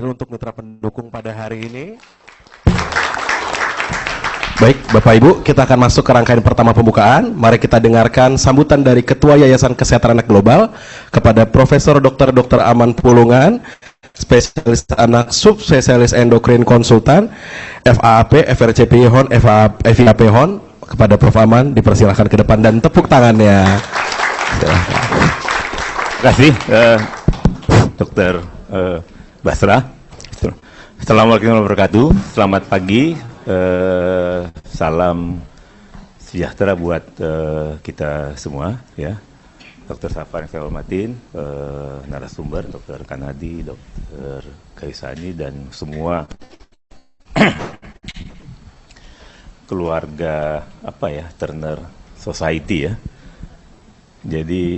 hadir untuk mitra pendukung pada hari ini. Baik, Bapak Ibu, kita akan masuk ke rangkaian pertama pembukaan. Mari kita dengarkan sambutan dari Ketua Yayasan Kesehatan Anak Global kepada Profesor Dr. Aman Pulungan, spesialis anak subspesialis endokrin konsultan, FAAP, FRCP HON, FIAP HON. Kepada Prof. Aman, dipersilahkan ke depan dan tepuk tangannya. Terima kasih, Dr. Basra. Assalamualaikum warahmatullahi wabarakatuh. Selamat pagi. Salam sejahtera buat kita semua, ya. Dr. Safar yang saya hormatin, narasumber Dr. Kanadi, Dr. Kaisani, dan semua keluarga Turner Society, ya. Jadi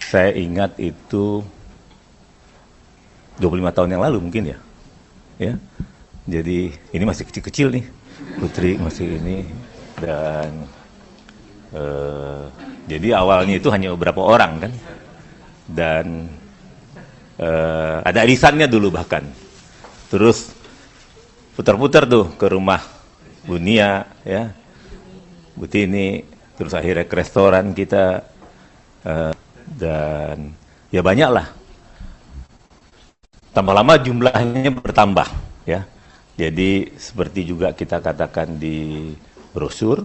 saya ingat itu 25 tahun yang lalu mungkin, ya. Ya. Jadi ini masih kecil-kecil nih, Putri masih ini, dan jadi awalnya itu hanya beberapa orang kan, dan ada arisannya dulu bahkan, terus putar-putar tuh ke rumah Bu Nia, ya, Bu Tini, terus akhirnya ke restoran kita, dan ya banyak lah. Tambah lama jumlahnya bertambah, ya. Jadi seperti juga kita katakan di brosur,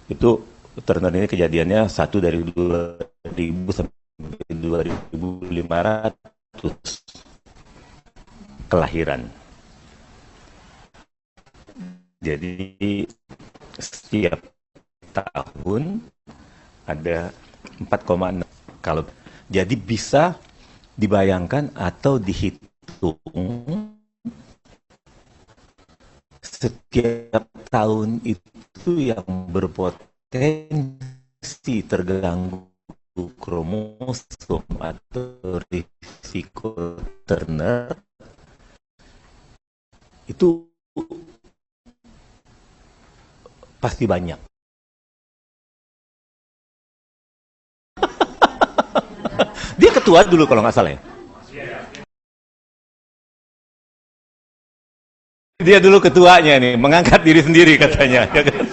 itu Turner ini kejadiannya 1 dari 2.000 sampai 2.500 kelahiran. Jadi setiap tahun ada 4,6. Kalau jadi bisa dibayangkan atau dihitung setiap tahun itu yang berpotensi terganggu kromosom atau risiko Turner itu pasti banyak. Dia ketua dulu kalau nggak salah, ya. Dia dulu ketuanya nih, mengangkat diri sendiri katanya. Ya kan?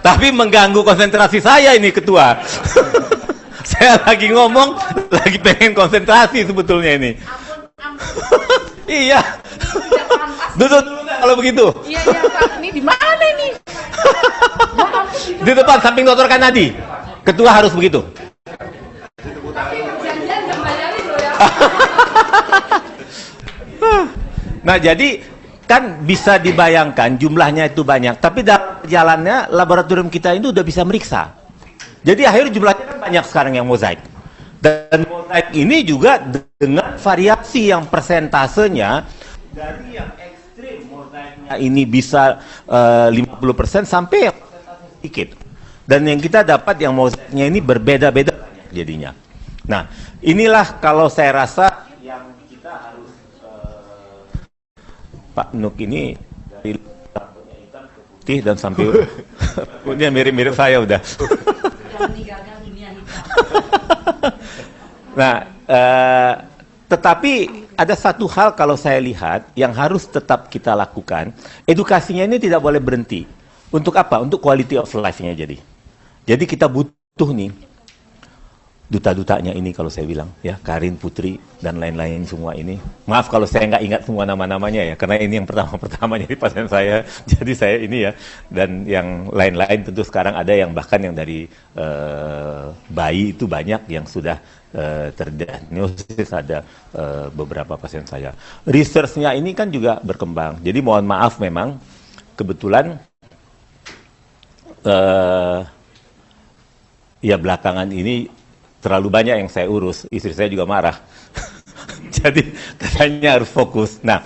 Tapi mengganggu konsentrasi saya ini ketua. Saya lagi ngomong, lagi pengen konsentrasi sebetulnya ini. Iya. Duduk dulu kalau begitu. Iya, Pak. Ini di mana ini? Di depan samping Dr. Kanadi. Ketua harus begitu. Nah, jadi kan bisa dibayangkan jumlahnya itu banyak, tapi dalam jalannya laboratorium kita itu udah bisa meriksa. Jadi akhirnya jumlahnya kan banyak sekarang yang mozaik. Dan mozaik ini juga dengan variasi yang persentasenya dari yang ekstrim mozaiknya ini bisa 50% sampai yang sedikit. Dan yang kita dapat yang mozaiknya ini berbeda-beda jadinya. Nah, inilah kalau saya rasa yang kita harus Pak Nuk ini dari rambutnya hitam ke putih dan sampai punya mirip-mirip saya udah. Nah, tetapi ada satu hal kalau saya lihat yang harus tetap kita lakukan, edukasinya ini tidak boleh berhenti. Untuk apa? Untuk quality of life-nya jadi. Jadi kita butuh nih duta-dutanya ini kalau saya bilang, ya, Karin, Putri, dan lain-lain semua ini. Maaf kalau saya nggak ingat semua nama-namanya, ya, karena ini yang pertama-pertama jadi pasien saya, jadi saya ini, ya. Dan yang lain-lain tentu sekarang ada yang bahkan yang dari bayi itu banyak yang sudah terdiagnosis, ada beberapa pasien saya. Research-nya ini kan juga berkembang, jadi mohon maaf memang, kebetulan ya belakangan ini terlalu banyak yang saya urus, istri saya juga marah. Jadi katanya harus fokus. Nah,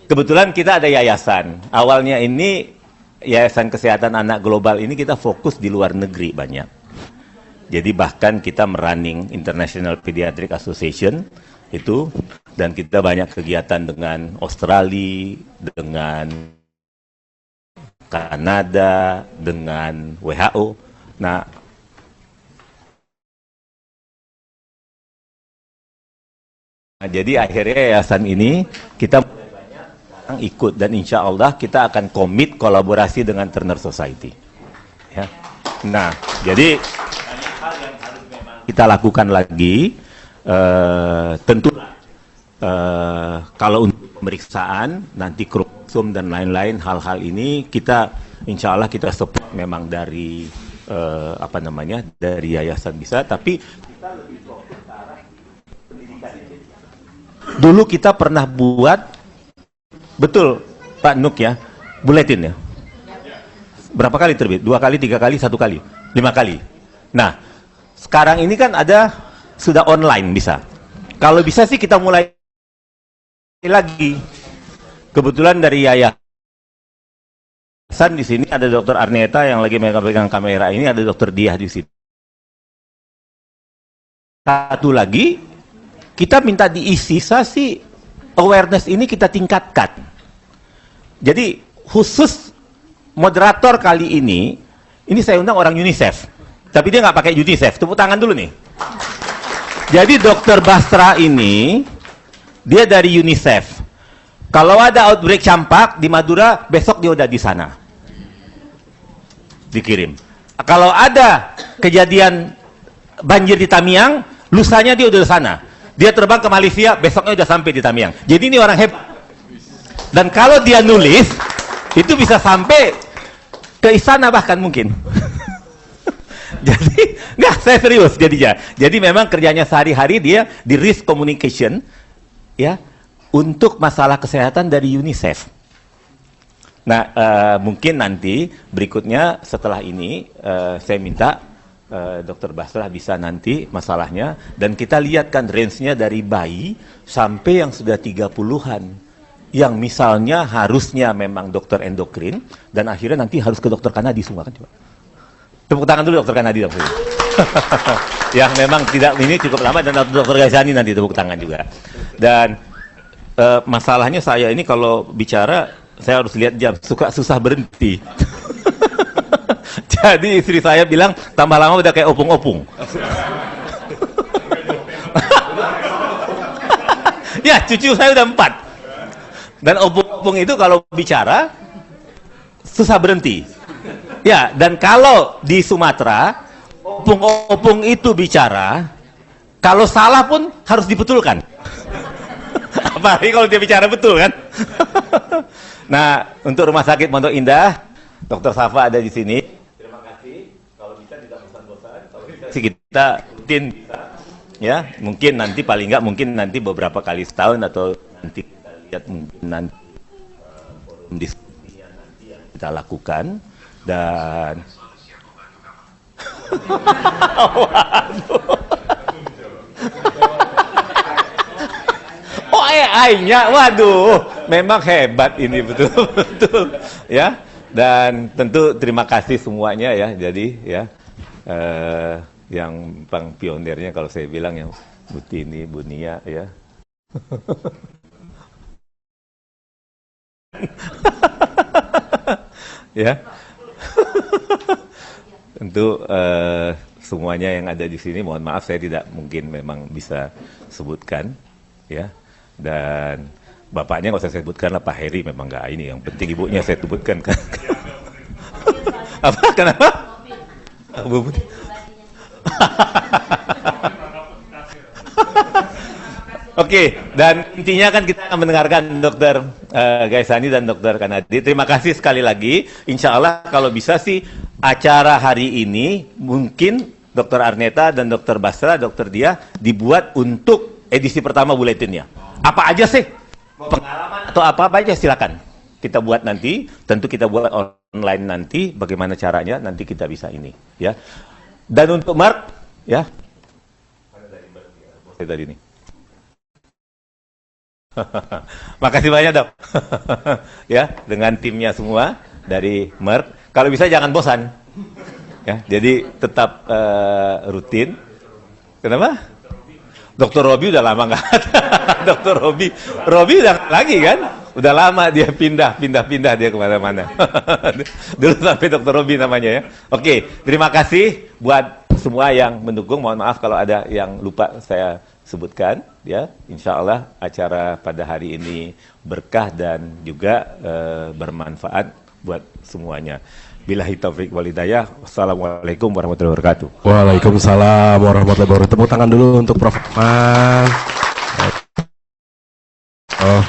kebetulan kita ada yayasan. Awalnya ini Yayasan Kesehatan Anak Global ini kita fokus di luar negeri banyak. Jadi bahkan kita merunning International Pediatric Association itu, dan kita banyak kegiatan dengan Australia, dengan Kanada, dengan WHO. Nah, jadi akhirnya yayasan ini kita ikut dan insya Allah kita akan komit kolaborasi dengan Turner Society. Ya. Nah, jadi hal yang harus memang kita lakukan lagi, tentu kalau untuk pemeriksaan nanti kromosum dan lain-lain hal-hal ini kita insya Allah kita support memang dari dari yayasan bisa, tapi kita lebih fokus ke arah pendidikan. Dulu kita pernah buat, betul Pak Nuk ya, buletin ya. Berapa kali terbit? 2 kali, 3 kali, 1 kali, 5 kali. Nah, sekarang ini kan ada sudah online bisa. Kalau bisa sih kita mulai lagi. Kebetulan dari yayasan di sini ada Dr. Arneta yang lagi megang kamera ini, ada Dr. Diah di sini. Satu lagi, kita minta diisi sih awareness ini kita tingkatkan. Jadi khusus moderator kali ini saya undang orang UNICEF. Tapi dia nggak pakai UNICEF. Tepuk tangan dulu nih. Jadi Dr. Basra ini dia dari UNICEF. Kalau ada outbreak campak di Madura, besok dia udah di sana. Dikirim. Kalau ada kejadian banjir di Tamiang, lusanya dia udah di sana. Dia terbang ke Malaysia, besoknya udah sampai di Tamiang. Jadi ini orang hebat. Dan kalau dia nulis, itu bisa sampai ke istana bahkan mungkin. Jadi, nggak, saya serius jadinya. Jadi memang kerjanya sehari-hari dia di risk communication, ya, untuk masalah kesehatan dari UNICEF. Nah, mungkin nanti berikutnya setelah ini saya minta Dr. Basra bisa nanti masalahnya, dan kita lihat kan range-nya dari bayi sampai yang sudah 30-an. Yang misalnya harusnya memang dokter endokrin, dan akhirnya nanti harus ke dokter kanadi semua kan, coba. Tepuk tangan dulu dokter kanadi. Yang memang tidak ini cukup lama, dan dokter Gaisani nanti tepuk tangan juga. Dan masalahnya saya ini kalau bicara, saya harus lihat jam, susah berhenti. Jadi istri saya bilang, tambah lama udah kayak opung-opung. Ya, cucu saya udah 4. Dan opung-opung itu kalau bicara, susah berhenti. Ya, dan kalau di Sumatera, opung-opung itu bicara, kalau salah pun harus dibetulkan. Apalagi kalau dia bicara betul kan. Nah, untuk Rumah Sakit Pondok Indah, Dr. Safa ada di sini. Terima kasih. Kalau bisa tidak bosan-bosan. Kalau bisa sih kita rutin bisa. Ya, mungkin nanti paling nggak mungkin nanti beberapa kali setahun, atau nanti kita lihat mungkin nanti forum diskusinya nanti yang kita lakukan. Dan AI-nya, waduh, memang hebat ini, betul-betul ya. Dan tentu terima kasih semuanya ya. Jadi ya, yang bang pionirnya kalau saya bilang yang Bu Tini, Bu Nia ya. Ya. Tentu semuanya yang ada di sini, mohon maaf saya tidak mungkin memang bisa sebutkan ya. Dan bapaknya nggak usah saya sebutkan lah, Pak Heri memang nggak ini, yang penting ibunya saya sebutkan kan. Apa? Kenapa? Oke, dan intinya kan kita akan mendengarkan Dr. Gaisani dan Dr. Kanadi. Terima kasih sekali lagi. Insya Allah kalau bisa sih acara hari ini mungkin Dr. Arneta dan Dr. Basra, Dr. Dia dibuat untuk edisi pertama buletinnya. Apa aja sih? Pengalaman atau apa aja silakan. Kita buat nanti, tentu kita buat online nanti, bagaimana caranya nanti kita bisa ini ya. Dan untuk Mark ya. Saya tadi nih. Makasih banyak Dok. Ya, dengan timnya semua dari Merck. Kalau bisa jangan bosan. Ya, jadi tetap rutin. Kenapa? Dr. Robi udah lama nggak ada. Dr. Robi udah lagi kan? Udah lama dia pindah dia kemana-mana. Dulu sampai Dr. Robi namanya ya. Oke, terima kasih buat semua yang mendukung. Mohon maaf kalau ada yang lupa saya sebutkan. ya. Insya Allah acara pada hari ini berkah dan juga bermanfaat buat semuanya. Billahi taufik wal hidayah. Wassalamualaikum warahmatullahi wabarakatuh. Waalaikumsalam warahmatullahi wabarakatuh. Tepuk tangan dulu untuk Prof. Aman. Oh,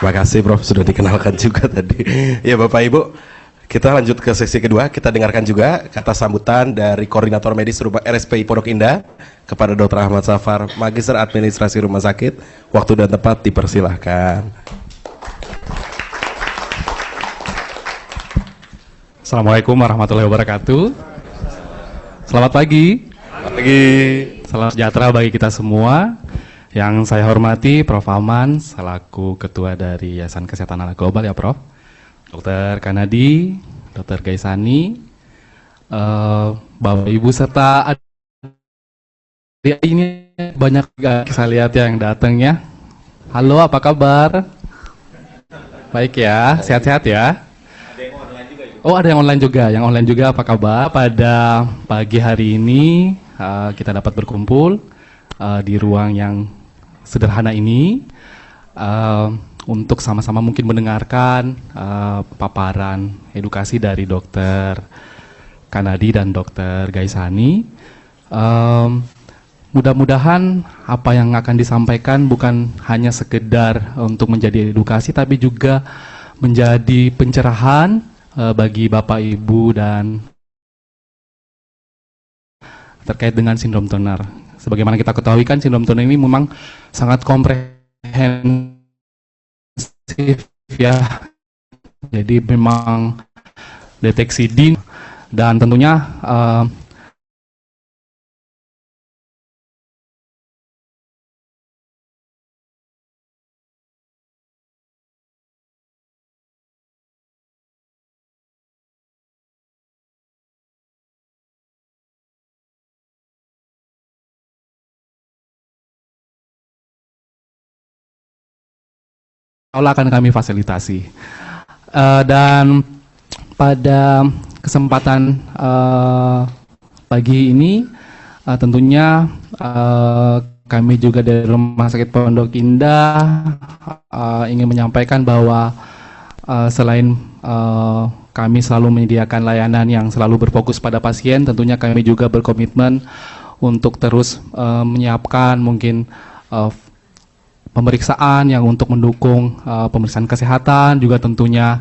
terima kasih Prof. Sudah dikenalkan juga tadi. Ya Bapak Ibu, kita lanjut ke sesi kedua. Kita dengarkan juga kata sambutan dari Koordinator Medis RSPI Pondok Indah kepada Dr. Ahmad Safar, Magister Administrasi Rumah Sakit. Waktu dan tempat dipersilahkan. Assalamualaikum warahmatullahi wabarakatuh. Selamat pagi. Selamat pagi. Salam sejahtera bagi kita semua. Yang saya hormati Prof. Aman selaku Ketua dari Yayasan Kesehatan Anak Global ya Prof. Dr. Kanadi, Dr. Gaisani, Bapak Ibu serta adik ini banyak saya lihat ya yang datang ya. Halo, apa kabar? Baik ya, sehat-sehat ya. Oh, ada yang online juga. Yang online juga apa kabar? Pada pagi hari ini kita dapat berkumpul di ruang yang sederhana ini untuk sama-sama mungkin mendengarkan paparan edukasi dari Dr. Kanadi dan Dr. Gaisani. Mudah-mudahan apa yang akan disampaikan bukan hanya sekedar untuk menjadi edukasi, tapi juga menjadi pencerahan bagi Bapak Ibu dan terkait dengan sindrom Turner. Sebagaimana kita ketahui kan sindrom Turner ini memang sangat komprehensif ya. Jadi memang deteksi dini dan tentunya Allah akan kami fasilitasi. Dan pada kesempatan pagi ini tentunya kami juga dari Rumah Sakit Pondok Indah ingin menyampaikan bahwa selain kami selalu menyediakan layanan yang selalu berfokus pada pasien, tentunya kami juga berkomitmen untuk terus menyiapkan mungkin pemeriksaan yang untuk mendukung pemeriksaan kesehatan, juga tentunya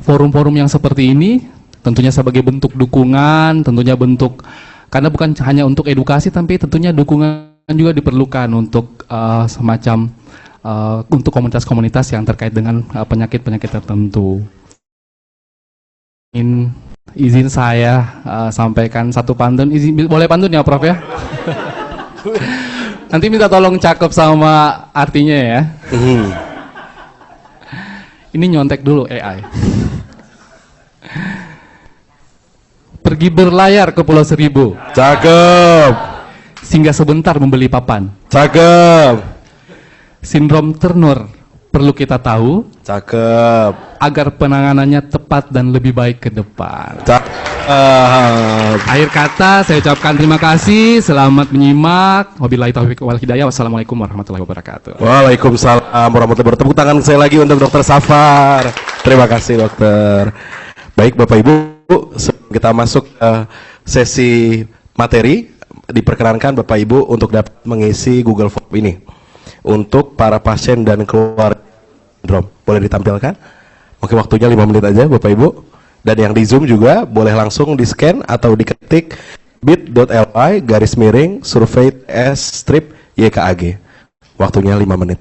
forum-forum yang seperti ini tentunya sebagai bentuk dukungan, tentunya bentuk karena bukan hanya untuk edukasi, tapi tentunya dukungan juga diperlukan untuk semacam untuk komunitas-komunitas yang terkait dengan penyakit-penyakit tertentu. Izin saya sampaikan satu pantun. Boleh pantun ya Prof ya? Nanti minta tolong cakep sama artinya ya. Ini nyontek dulu AI. Pergi berlayar ke Pulau Seribu. Cakep. Singgah sebentar membeli papan. Cakep. Sindrom Turner perlu kita tahu. Cakep. Agar penanganannya tepat dan lebih baik ke depan. Akhir kata saya ucapkan terima kasih, selamat menyimak. Wabillahi taufiq wal hidayah. Wassalamualaikum warahmatullahi wabarakatuh. Waalaikumsalam warahmatullahi wabarakatuh. Tepuk tangan saya lagi untuk Dr. Safar. Terima kasih dokter. Baik Bapak Ibu, sebelum kita masuk ke sesi materi, diperkenankan Bapak Ibu untuk dapat mengisi Google Form ini untuk para pasien dan keluarga sindrom. Boleh ditampilkan? Mungkin waktunya 5 menit aja Bapak Ibu. Dan yang di Zoom juga boleh langsung di scan atau diketik bit.ly/survey_s/YKAG. Waktunya 5 menit.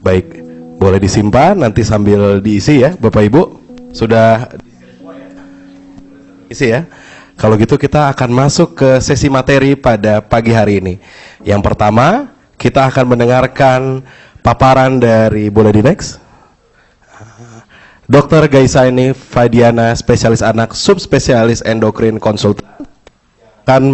Baik, boleh disimpan nanti sambil diisi ya Bapak Ibu. Sudah isi ya. Kalau gitu kita akan masuk ke sesi materi pada pagi hari ini. Yang pertama, kita akan mendengarkan paparan dari, boleh di next, Dr. Gaisaini Fadiana, spesialis anak, subspesialis endokrin konsultan, akan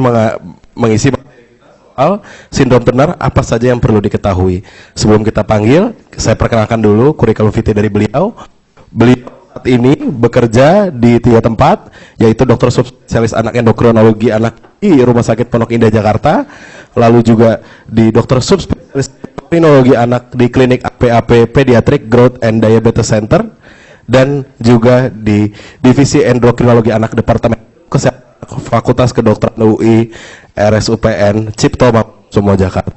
mengisi soal sindrom Turner, apa saja yang perlu diketahui. Sebelum kita panggil, saya perkenalkan dulu kurikulum vitae dari beliau. Beliau saat ini bekerja di 3 tempat, yaitu dokter subspesialis anak endokrinologi anak di Rumah Sakit Pondok Indah Jakarta, lalu juga di dokter subspesialis endokrinologi anak di klinik APAP Pediatric Growth and Diabetes Center, dan juga di divisi endokrinologi anak Departemen Kesehatan Fakultas Kedokteran UI RSUPN Cipto Mangunkusumo Jakarta.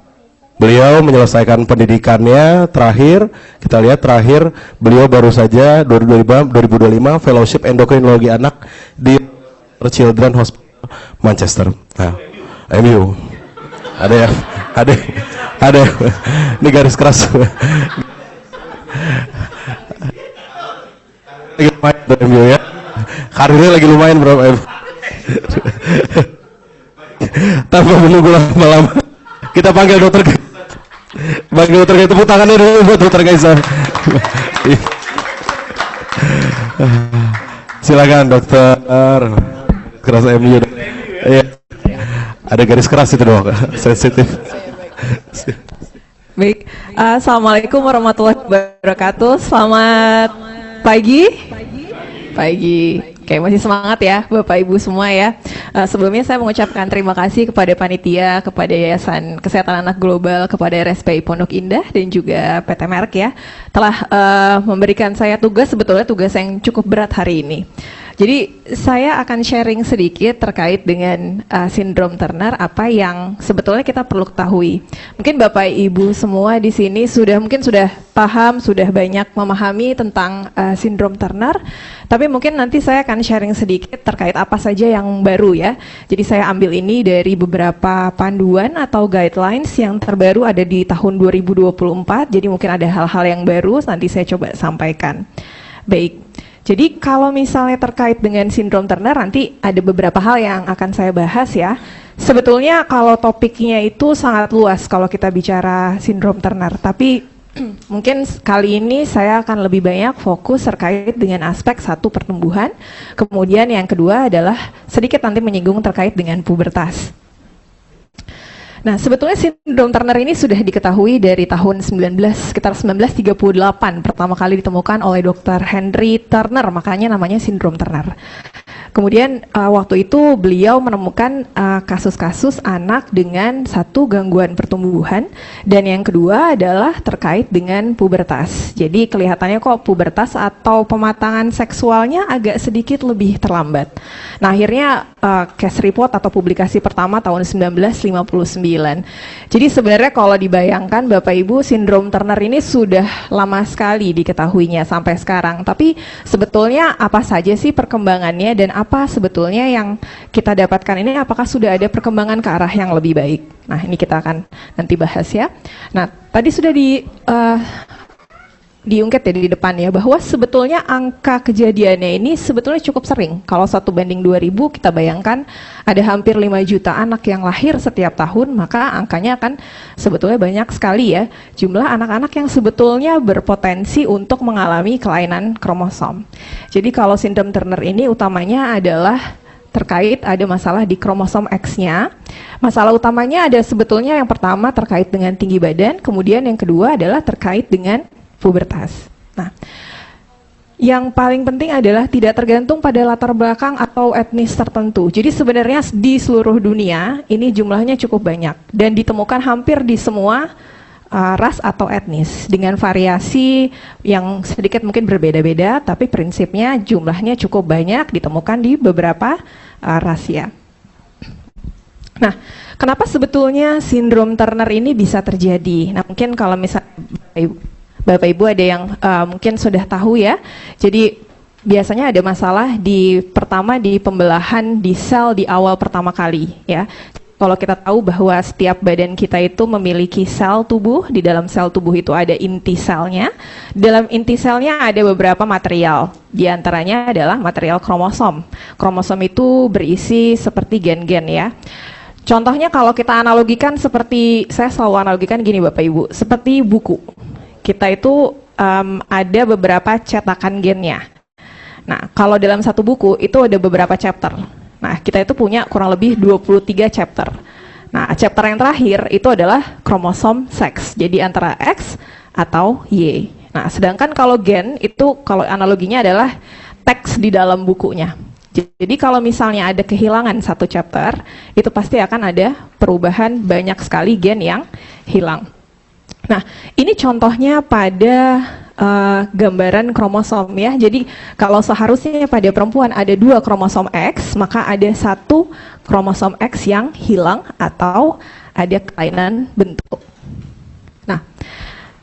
Beliau menyelesaikan pendidikannya terakhir, kita lihat terakhir beliau baru saja 2025 fellowship endokrinologi anak di Children Hospital Manchester. Nah, MU. Ada ya? Ada. Ini garis keras. Lagi lumayan tuh MU ya. Karirnya lagi lumayan bro. Tanpa menunggu lama-lama, kita panggil dokter. Panggil dokter, tepuk tangannya dulu buat dokter Gaisa. Silakan dokter. Keras MU. Iya. Ada garis keras itu dong, sensitif. Baik, assalamualaikum warahmatullahi wabarakatuh. Selamat pagi. Oke, masih semangat ya Bapak Ibu semua ya. Sebelumnya saya mengucapkan terima kasih kepada panitia, kepada Yayasan Kesehatan Anak Global, kepada RSPI Pondok Indah dan juga PT Merck ya, telah memberikan saya tugas, sebetulnya tugas yang cukup berat hari ini. Jadi saya akan sharing sedikit terkait dengan sindrom Turner, apa yang sebetulnya kita perlu ketahui. Mungkin Bapak Ibu semua di sini mungkin sudah paham, sudah banyak memahami tentang sindrom Turner, tapi mungkin nanti saya akan sharing sedikit terkait apa saja yang baru ya. Jadi saya ambil ini dari beberapa panduan atau guidelines yang terbaru ada di tahun 2024, jadi mungkin ada hal-hal yang baru, nanti saya coba sampaikan. Baik. Jadi kalau misalnya terkait dengan sindrom Turner, nanti ada beberapa hal yang akan saya bahas ya. Sebetulnya kalau topiknya itu sangat luas kalau kita bicara sindrom Turner, tapi mungkin kali ini saya akan lebih banyak fokus terkait dengan aspek satu pertumbuhan, kemudian yang kedua adalah sedikit nanti menyinggung terkait dengan pubertas. Nah, sebetulnya sindrom Turner ini sudah diketahui dari tahun sekitar 1938 pertama kali ditemukan oleh Dr. Henry Turner, makanya namanya sindrom Turner. Kemudian waktu itu beliau menemukan kasus-kasus anak dengan satu gangguan pertumbuhan, dan yang kedua adalah terkait dengan pubertas. Jadi kelihatannya kok pubertas atau pematangan seksualnya agak sedikit lebih terlambat. Nah, akhirnya case report atau publikasi pertama tahun 1959. Jadi sebenarnya kalau dibayangkan Bapak Ibu, sindrom Turner ini sudah lama sekali diketahuinya sampai sekarang. Tapi sebetulnya apa saja sih perkembangannya dan apa sebetulnya yang kita dapatkan ini, apakah sudah ada perkembangan ke arah yang lebih baik? Nah, ini kita akan nanti bahas ya. Nah, tadi sudah diungkit ya di depan ya, bahwa sebetulnya angka kejadiannya ini sebetulnya cukup sering. Kalau 1 banding 2000, kita bayangkan ada hampir 5 juta anak yang lahir setiap tahun, maka angkanya akan sebetulnya banyak sekali ya, jumlah anak-anak yang sebetulnya berpotensi untuk mengalami kelainan kromosom. Jadi kalau sindrom Turner ini utamanya adalah terkait ada masalah di kromosom X-nya. Masalah utamanya ada sebetulnya yang pertama terkait dengan tinggi badan, kemudian yang kedua adalah terkait dengan pubertas. Nah, yang paling penting adalah tidak tergantung pada latar belakang atau etnis tertentu. Jadi sebenarnya di seluruh dunia ini jumlahnya cukup banyak dan ditemukan hampir di semua ras atau etnis dengan variasi yang sedikit mungkin berbeda-beda, tapi prinsipnya jumlahnya cukup banyak ditemukan di beberapa ras ya. Nah, kenapa sebetulnya sindrom Turner ini bisa terjadi? Nah, mungkin kalau misalnya Bapak Ibu ada yang mungkin sudah tahu ya. Jadi biasanya ada masalah pertama di pembelahan di sel di awal pertama kali ya. Kalau kita tahu bahwa setiap badan kita itu memiliki sel tubuh, di dalam sel tubuh itu ada inti selnya. Dalam inti selnya ada beberapa material, di antaranya adalah material kromosom. Kromosom itu berisi seperti gen-gen ya. Contohnya kalau kita analogikan seperti, saya selalu analogikan gini Bapak Ibu, seperti buku. Kita itu ada beberapa cetakan gennya. Nah, kalau dalam satu buku itu ada beberapa chapter. Nah, kita itu punya kurang lebih 23 chapter. Nah, chapter yang terakhir itu adalah kromosom seks. Jadi antara X atau Y. Nah, sedangkan kalau gen itu kalau analoginya adalah teks di dalam bukunya. Jadi kalau misalnya ada kehilangan satu chapter, itu pasti akan ada perubahan banyak sekali gen yang hilang. Nah, ini contohnya pada gambaran kromosom ya. Jadi kalau seharusnya pada perempuan ada 2 kromosom X, maka ada 1 kromosom X yang hilang atau ada kelainan bentuk. Nah,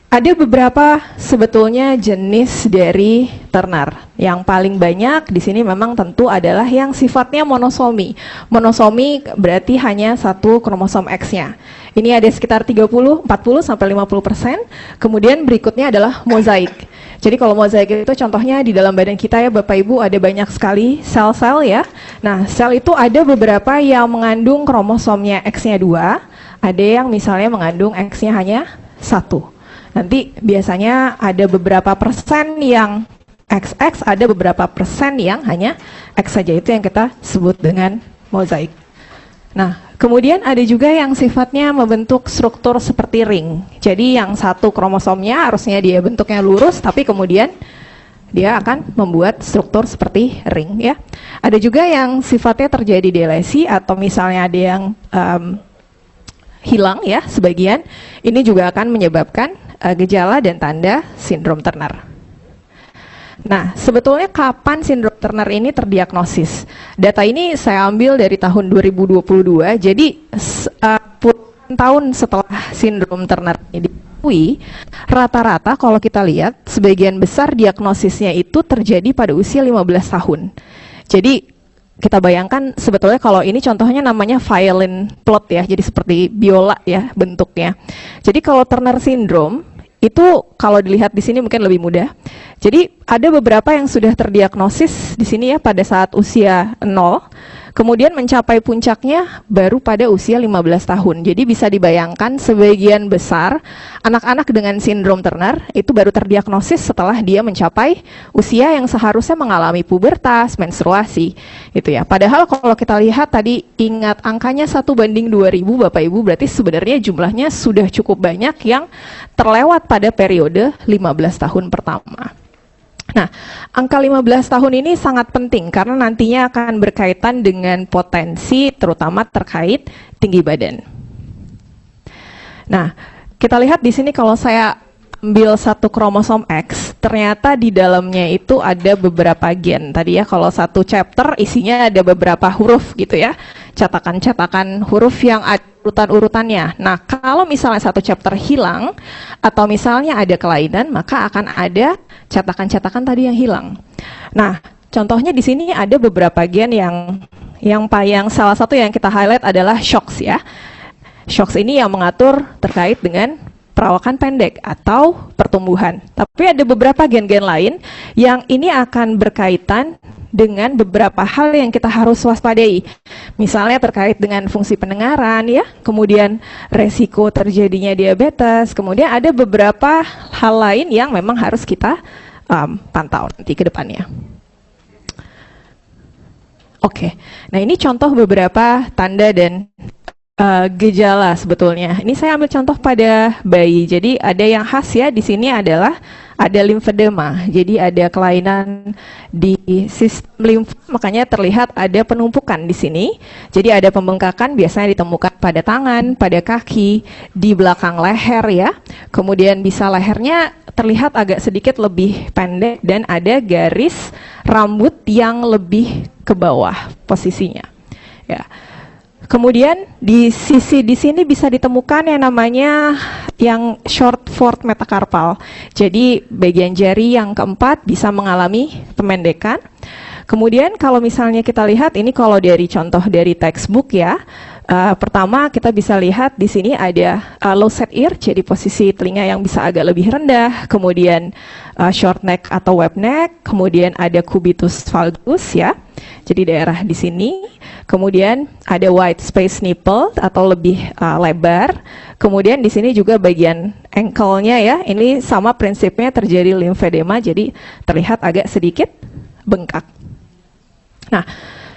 ada beberapa sebetulnya jenis dari Turner. Yang paling banyak di sini memang tentu adalah yang sifatnya monosomi. Monosomi berarti hanya 1 kromosom X-nya. Ini ada sekitar 40 sampai 50%. Kemudian berikutnya adalah mozaik. Jadi kalau mozaik itu contohnya di dalam badan kita ya Bapak Ibu ada banyak sekali sel-sel ya. Nah, sel itu ada beberapa yang mengandung kromosomnya X-nya 2, ada yang misalnya mengandung X-nya hanya 1. Nanti biasanya ada beberapa persen yang XX, ada beberapa persen yang hanya X saja, itu yang kita sebut dengan mozaik. Nah, kemudian ada juga yang sifatnya membentuk struktur seperti ring. Jadi yang 1 kromosomnya harusnya dia bentuknya lurus, tapi kemudian dia akan membuat struktur seperti ring ya. Ada juga yang sifatnya terjadi delesi atau misalnya ada yang hilang ya sebagian. Ini juga akan menyebabkan gejala dan tanda sindrom Turner. Nah, sebetulnya kapan sindrom Turner ini terdiagnosis? Data ini saya ambil dari tahun 2022, jadi tahun setelah sindrom Turner ini diketahui, rata-rata kalau kita lihat, sebagian besar diagnosisnya itu terjadi pada usia 15 tahun. Jadi, kita bayangkan sebetulnya kalau ini contohnya namanya violin plot ya, jadi seperti biola ya bentuknya. Jadi kalau Turner syndrome, itu kalau dilihat di sini mungkin lebih mudah. Jadi ada beberapa yang sudah terdiagnosis di sini ya pada saat usia 0, kemudian mencapai puncaknya baru pada usia 15 tahun. Jadi bisa dibayangkan sebagian besar anak-anak dengan sindrom Turner itu baru terdiagnosis setelah dia mencapai usia yang seharusnya mengalami pubertas, menstruasi, gitu ya. Padahal kalau kita lihat tadi ingat angkanya 1:2000 Bapak Ibu, berarti sebenarnya jumlahnya sudah cukup banyak yang terlewat pada periode 15 tahun pertama. Nah, angka 15 tahun ini sangat penting karena nantinya akan berkaitan dengan potensi terutama terkait tinggi badan. Nah, kita lihat di sini kalau saya ambil 1 kromosom X, ternyata di dalamnya itu ada beberapa gen. Tadi ya kalau 1 chapter isinya ada beberapa huruf gitu ya. Cetakan-cetakan huruf yang ada urutan-urutannya. Nah, kalau misalnya 1 chapter hilang atau misalnya ada kelainan, maka akan ada cetakan-cetakan tadi yang hilang. Nah, contohnya di sini ada beberapa gen yang salah satu yang kita highlight adalah SHOX ya. SHOX ini yang mengatur terkait dengan perawakan pendek atau pertumbuhan. Tapi ada beberapa gen-gen lain yang ini akan berkaitan dengan beberapa hal yang kita harus waspadai. Misalnya terkait dengan fungsi pendengaran ya, kemudian resiko terjadinya diabetes, kemudian ada beberapa hal lain yang memang harus kita pantau nanti ke depannya. Oke, nah ini contoh beberapa tanda dan gejala sebetulnya. Ini saya ambil contoh pada bayi. Jadi ada yang khas ya di sini adalah ada limfedema. Jadi ada kelainan di sistem limfa, makanya terlihat ada penumpukan di sini. Jadi ada pembengkakan biasanya ditemukan pada tangan, pada kaki, di belakang leher ya. Kemudian bisa lehernya terlihat agak sedikit lebih pendek dan ada garis rambut yang lebih ke bawah posisinya. Ya. Kemudian di sisi di sini bisa ditemukan yang namanya yang short fork metacarpal. Jadi bagian jari yang keempat bisa mengalami pemendekan. Kemudian kalau misalnya kita lihat ini kalau dari contoh dari textbook ya. Pertama kita bisa lihat di sini ada low set ear, jadi posisi telinga yang bisa agak lebih rendah. Kemudian short neck atau web neck. Kemudian ada cubitus valgus ya. Jadi daerah di sini. Kemudian ada wide space nipple atau lebih lebar. Kemudian di sini juga bagian ankle-nya ya, ini sama prinsipnya terjadi limfedema, jadi terlihat agak sedikit bengkak. Nah,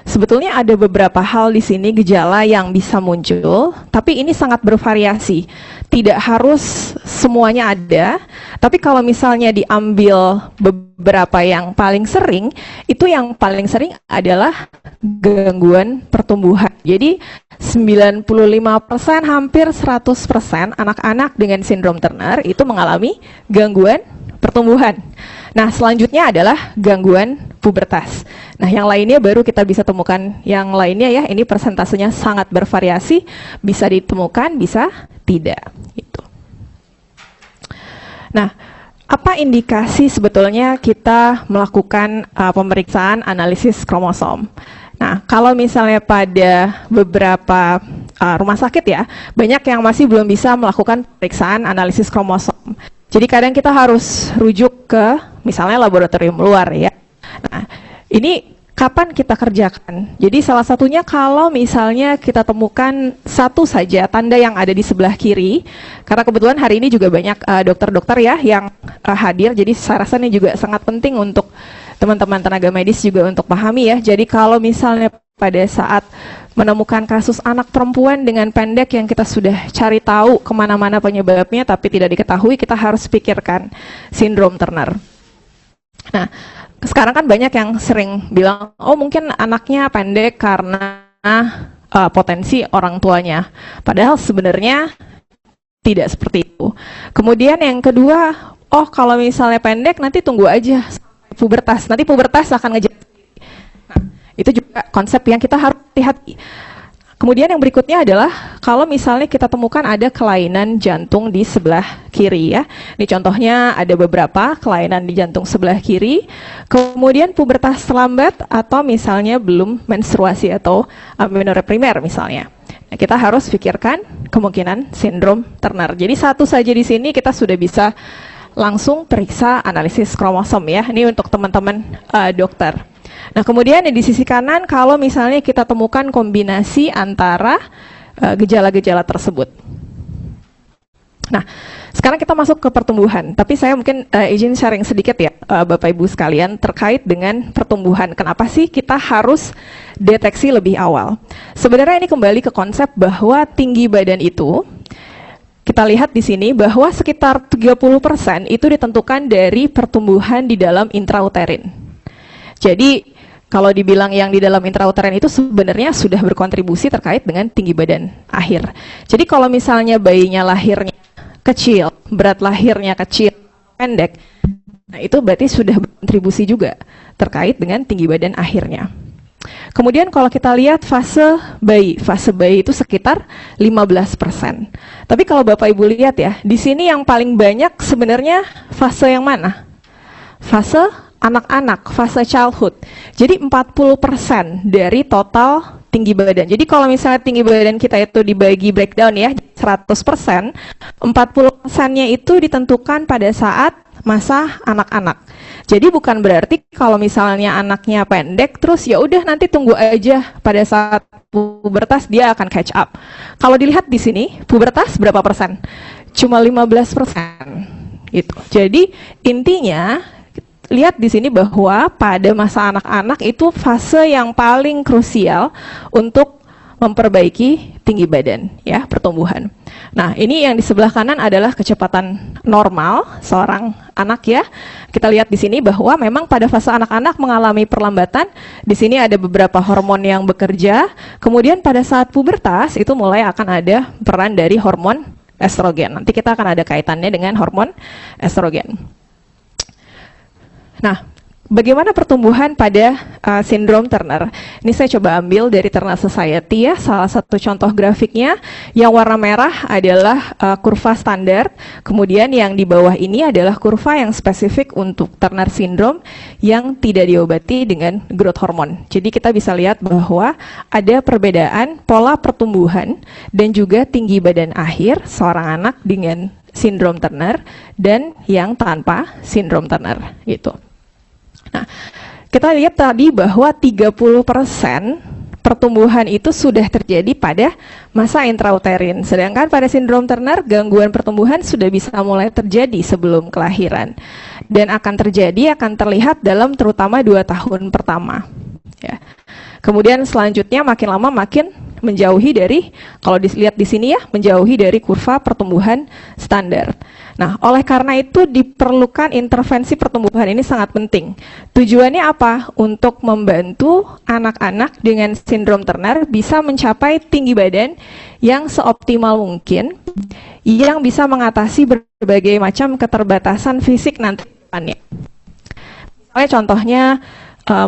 sebetulnya ada beberapa hal di sini gejala yang bisa muncul, tapi ini sangat bervariasi. Tidak harus semuanya ada, tapi kalau misalnya diambil beberapa yang paling sering, itu yang paling sering adalah gangguan pertumbuhan. Jadi 95% hampir 100% anak-anak dengan sindrom Turner itu mengalami gangguan pertumbuhan. Nah, selanjutnya adalah gangguan pubertas. Nah, yang lainnya baru kita bisa temukan yang lainnya ya. Ini persentasenya sangat bervariasi, bisa ditemukan, bisa tidak. Gitu. Nah, apa indikasi sebetulnya kita melakukan pemeriksaan analisis kromosom? Nah, kalau misalnya pada beberapa rumah sakit ya, banyak yang masih belum bisa melakukan pemeriksaan analisis kromosom. Jadi kadang kita harus rujuk ke misalnya laboratorium luar ya. Nah, ini kapan kita kerjakan? Jadi salah satunya kalau misalnya kita temukan satu saja tanda yang ada di sebelah kiri, karena kebetulan hari ini juga banyak dokter-dokter ya yang hadir, jadi saya rasa ini juga sangat penting untuk teman-teman tenaga medis juga untuk pahami ya. Jadi kalau misalnya pada saat menemukan kasus anak perempuan dengan pendek yang kita sudah cari tahu kemana-mana penyebabnya tapi tidak diketahui, kita harus pikirkan sindrom Turner. Nah, sekarang kan banyak yang sering bilang, oh mungkin anaknya pendek karena potensi orang tuanya. Padahal sebenarnya tidak seperti itu. Kemudian yang kedua, oh kalau misalnya pendek nanti tunggu aja pubertas, nanti pubertas akan ngejar. Itu juga konsep yang kita harus hati-hati. Kemudian yang berikutnya adalah kalau misalnya kita temukan ada kelainan jantung di sebelah kiri ya. Ini contohnya ada beberapa kelainan di jantung sebelah kiri. Kemudian pubertas terlambat atau misalnya belum menstruasi atau amenorrhea primer misalnya. Nah, kita harus pikirkan kemungkinan sindrom Turner. Jadi satu saja di sini kita sudah bisa langsung periksa analisis kromosom ya. Ini untuk teman-teman dokter. Nah, kemudian di sisi kanan kalau misalnya kita temukan kombinasi antara gejala-gejala tersebut. Nah, sekarang kita masuk ke pertumbuhan. Tapi saya mungkin izin sharing sedikit ya, Bapak Ibu sekalian, terkait dengan pertumbuhan. Kenapa sih kita harus deteksi lebih awal? Sebenarnya ini kembali ke konsep bahwa tinggi badan itu, kita lihat di sini bahwa sekitar 30% itu ditentukan dari pertumbuhan di dalam intrauterin. Jadi kalau dibilang yang di dalam intrauterin itu sebenarnya sudah berkontribusi terkait dengan tinggi badan akhir. Jadi kalau misalnya bayinya lahirnya kecil, berat lahirnya kecil, pendek, nah itu berarti sudah berkontribusi juga terkait dengan tinggi badan akhirnya. Kemudian kalau kita lihat fase bayi itu sekitar 15%. Tapi kalau Bapak Ibu lihat ya, di sini yang paling banyak sebenarnya fase yang mana? Fase anak-anak, fase childhood. Jadi 40% dari total tinggi badan. Jadi kalau misalnya tinggi badan kita itu dibagi breakdown ya, 100%, 40%-nya itu ditentukan pada saat masa anak-anak. Jadi bukan berarti kalau misalnya anaknya pendek, terus ya udah nanti tunggu aja pada saat pubertas dia akan catch up. Kalau dilihat di sini, pubertas berapa persen? Cuma 15%. Gitu. Jadi intinya lihat di sini bahwa pada masa anak-anak itu fase yang paling krusial untuk memperbaiki tinggi badan, ya, pertumbuhan. Nah, ini yang di sebelah kanan adalah kecepatan normal seorang anak ya. Kita lihat di sini bahwa memang pada fase anak-anak mengalami perlambatan. Di sini ada beberapa hormon yang bekerja. Kemudian pada saat pubertas itu mulai akan ada peran dari hormon estrogen. Nanti kita akan ada kaitannya dengan hormon estrogen. Nah, bagaimana pertumbuhan pada sindrom Turner? Ini saya coba ambil dari Turner Society ya, salah satu contoh grafiknya. Yang warna merah adalah kurva standar, kemudian yang di bawah ini adalah kurva yang spesifik untuk Turner syndrome yang tidak diobati dengan growth hormone. Jadi kita bisa lihat bahwa ada perbedaan pola pertumbuhan dan juga tinggi badan akhir seorang anak dengan sindrom Turner dan yang tanpa sindrom Turner gitu. Nah, kita lihat tadi bahwa 30% pertumbuhan itu sudah terjadi pada masa intrauterin. Sedangkan pada sindrom Turner, gangguan pertumbuhan sudah bisa mulai terjadi sebelum kelahiran. Dan akan terlihat dalam terutama 2 tahun pertama. Ya. Kemudian selanjutnya makin lama makin menjauhi dari, kalau dilihat di sini ya, menjauhi dari kurva pertumbuhan standar. Nah, oleh karena itu diperlukan intervensi pertumbuhan ini sangat penting. Tujuannya apa? Untuk membantu anak-anak dengan sindrom Turner bisa mencapai tinggi badan yang seoptimal mungkin, yang bisa mengatasi berbagai macam keterbatasan fisik nanti depannya. Misalnya contohnya,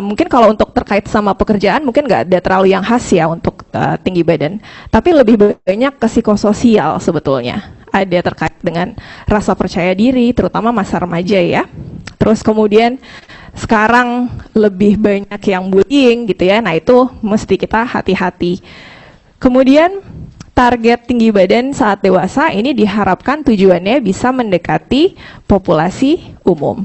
mungkin kalau untuk terkait sama pekerjaan mungkin nggak ada terlalu yang khas ya untuk tinggi badan, tapi lebih banyak ke psikososial sebetulnya. Ada terkait dengan rasa percaya diri, terutama masa remaja ya. Terus kemudian sekarang lebih banyak yang bullying gitu ya, nah itu mesti kita hati-hati. Kemudian target tinggi badan saat dewasa ini diharapkan tujuannya bisa mendekati populasi umum.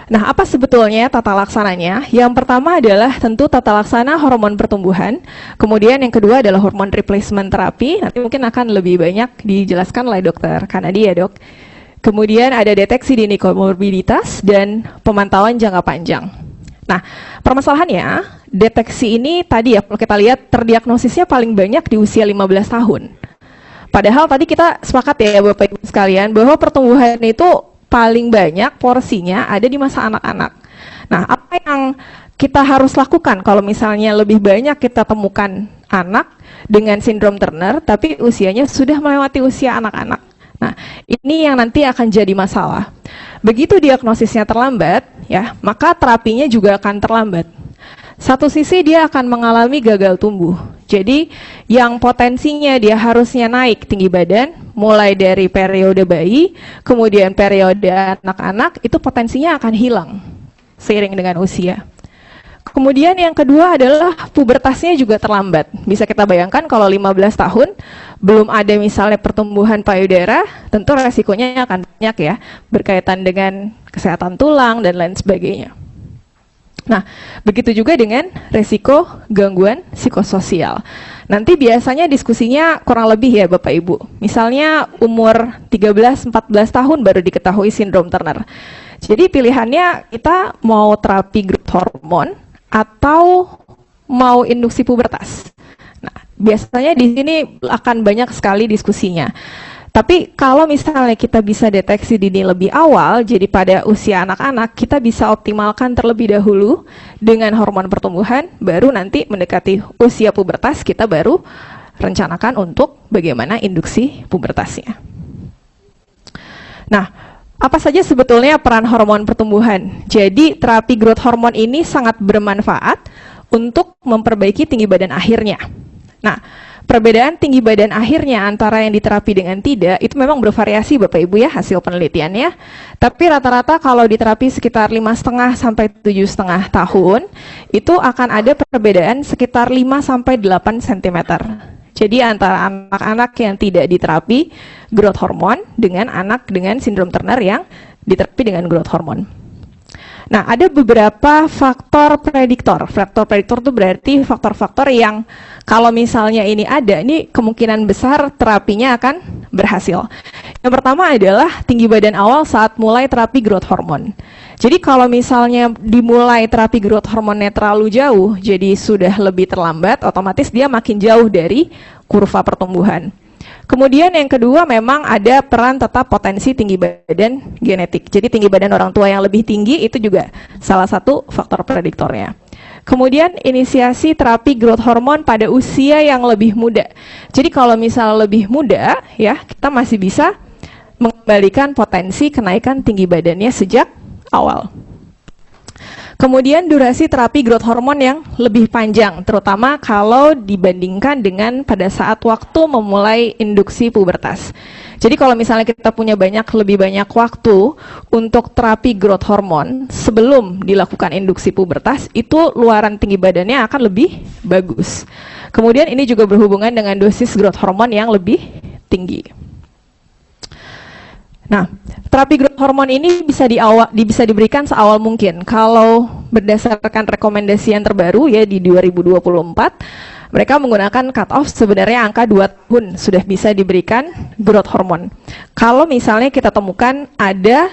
Nah, apa sebetulnya tata laksananya? Yang pertama adalah tentu tata laksana hormon pertumbuhan. Kemudian yang kedua adalah hormon replacement terapi. Nanti mungkin akan lebih banyak dijelaskan oleh dokter Kanadi ya dok. Kemudian ada deteksi dini komorbiditas dan pemantauan jangka panjang. Nah, permasalahannya deteksi ini tadi ya kalau kita lihat terdiagnosisnya paling banyak di usia 15 tahun. Padahal tadi kita sepakat ya Bapak Ibu sekalian bahwa pertumbuhan itu paling banyak porsinya ada di masa anak-anak. Nah, apa yang kita harus lakukan kalau misalnya lebih banyak kita temukan anak dengan sindrom Turner, tapi usianya sudah melewati usia anak-anak? Nah, ini yang nanti akan jadi masalah. Begitu diagnosisnya terlambat, ya, maka terapinya juga akan terlambat. Satu sisi dia akan mengalami gagal tumbuh. Jadi yang potensinya dia harusnya naik tinggi badan, mulai dari periode bayi, kemudian periode anak-anak, itu potensinya akan hilang seiring dengan usia. Kemudian yang kedua adalah pubertasnya juga terlambat. Bisa kita bayangkan kalau 15 tahun, belum ada misalnya pertumbuhan payudara, tentu resikonya akan banyak ya, berkaitan dengan kesehatan tulang dan lain sebagainya. Nah, begitu juga dengan resiko gangguan psikososial. Nanti biasanya diskusinya kurang lebih ya Bapak Ibu. Misalnya umur 13-14 tahun baru diketahui sindrom Turner. Jadi pilihannya kita mau terapi growth hormone atau mau induksi pubertas. Nah, biasanya di sini akan banyak sekali diskusinya. Tapi kalau misalnya kita bisa deteksi dini lebih awal, jadi pada usia anak-anak, kita bisa optimalkan terlebih dahulu dengan hormon pertumbuhan, baru nanti mendekati usia pubertas, kita baru rencanakan untuk bagaimana induksi pubertasnya. Nah, apa saja sebetulnya peran hormon pertumbuhan? Jadi terapi growth hormone ini sangat bermanfaat untuk memperbaiki tinggi badan akhirnya. Nah, perbedaan tinggi badan akhirnya antara yang diterapi dengan tidak, itu memang bervariasi Bapak Ibu ya hasil penelitiannya. Tapi rata-rata kalau diterapi sekitar 5,5 sampai 7,5 tahun, itu akan ada perbedaan sekitar 5 sampai 8 cm. Jadi antara anak-anak yang tidak diterapi growth hormone dengan anak dengan sindrom Turner yang diterapi dengan growth hormone. Nah, ada beberapa faktor prediktor. Faktor prediktor itu berarti faktor-faktor yang kalau misalnya ini ada, ini kemungkinan besar terapinya akan berhasil. Yang pertama adalah tinggi badan awal saat mulai terapi growth hormone. Jadi kalau misalnya dimulai terapi growth hormone terlalu jauh, jadi sudah lebih terlambat, otomatis dia makin jauh dari kurva pertumbuhan. Kemudian yang kedua memang ada peran tetap potensi tinggi badan genetik. Jadi tinggi badan orang tua yang lebih tinggi itu juga salah satu faktor prediktornya. Kemudian inisiasi terapi growth hormone pada usia yang lebih muda. Jadi kalau misal lebih muda ya, kita masih bisa mengembalikan potensi kenaikan tinggi badannya sejak awal. Kemudian durasi terapi growth hormone yang lebih panjang, terutama kalau dibandingkan dengan pada saat waktu memulai induksi pubertas. Jadi kalau misalnya kita punya lebih banyak waktu untuk terapi growth hormone sebelum dilakukan induksi pubertas, itu luaran tinggi badannya akan lebih bagus. Kemudian ini juga berhubungan dengan dosis growth hormone yang lebih tinggi. Nah, terapi growth hormone ini bisa diberikan seawal mungkin. Kalau berdasarkan rekomendasi yang terbaru ya di 2024, mereka menggunakan cut off sebenarnya angka 2 tahun sudah bisa diberikan growth hormone. Kalau misalnya kita temukan ada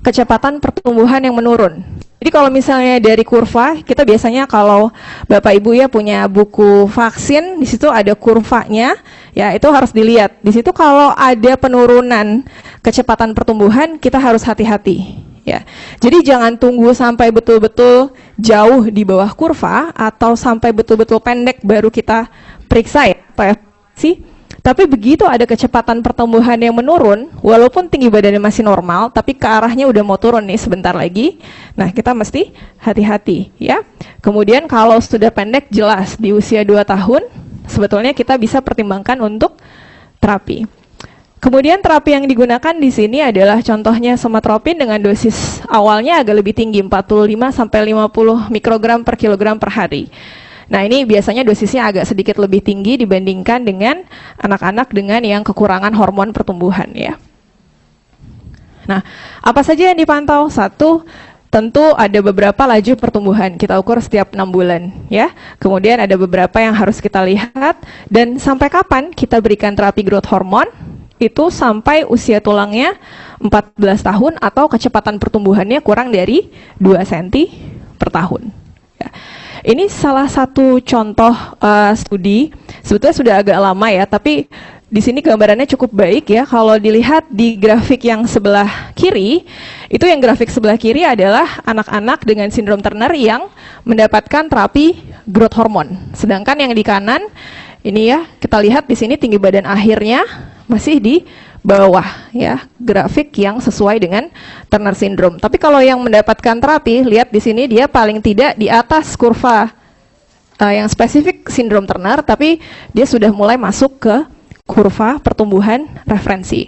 kecepatan pertumbuhan yang menurun. Jadi kalau misalnya dari kurva, kita biasanya kalau Bapak Ibu ya punya buku vaksin, di situ ada kurvanya, ya itu harus dilihat. Di situ kalau ada penurunan kecepatan pertumbuhan, kita harus hati-hati. Ya, jadi jangan tunggu sampai betul-betul jauh di bawah kurva atau sampai betul-betul pendek baru kita periksa ya, Pak sih. Tapi begitu ada kecepatan pertumbuhan yang menurun, walaupun tinggi badannya masih normal, tapi ke arahnya udah mau turun nih sebentar lagi. Nah, kita mesti hati-hati ya. Kemudian kalau sudah pendek, jelas di usia 2 tahun, sebetulnya kita bisa pertimbangkan untuk terapi. Kemudian terapi yang digunakan di sini adalah contohnya somatropin dengan dosis awalnya agak lebih tinggi, 45-50 mikrogram per kilogram per hari. Nah, ini biasanya dosisnya agak sedikit lebih tinggi dibandingkan dengan anak-anak dengan yang kekurangan hormon pertumbuhan ya. Nah, apa saja yang dipantau? Satu, tentu ada beberapa laju pertumbuhan, kita ukur setiap 6 bulan ya. Kemudian ada beberapa yang harus kita lihat, dan sampai kapan kita berikan terapi growth hormone, itu sampai usia tulangnya 14 tahun atau kecepatan pertumbuhannya kurang dari 2 cm per tahun ya. Ini salah satu contoh studi, sebetulnya sudah agak lama ya, tapi di sini gambarannya cukup baik ya. Kalau dilihat di grafik yang sebelah kiri, itu yang grafik sebelah kiri adalah anak-anak dengan sindrom Turner yang mendapatkan terapi growth hormone. Sedangkan yang di kanan, ini ya, kita lihat di sini tinggi badan akhirnya masih di bawah ya, grafik yang sesuai dengan Turner syndrome. Tapi kalau yang mendapatkan terapi, lihat di sini dia paling tidak di atas kurva yang spesifik sindrom Turner, tapi dia sudah mulai masuk ke kurva pertumbuhan referensi.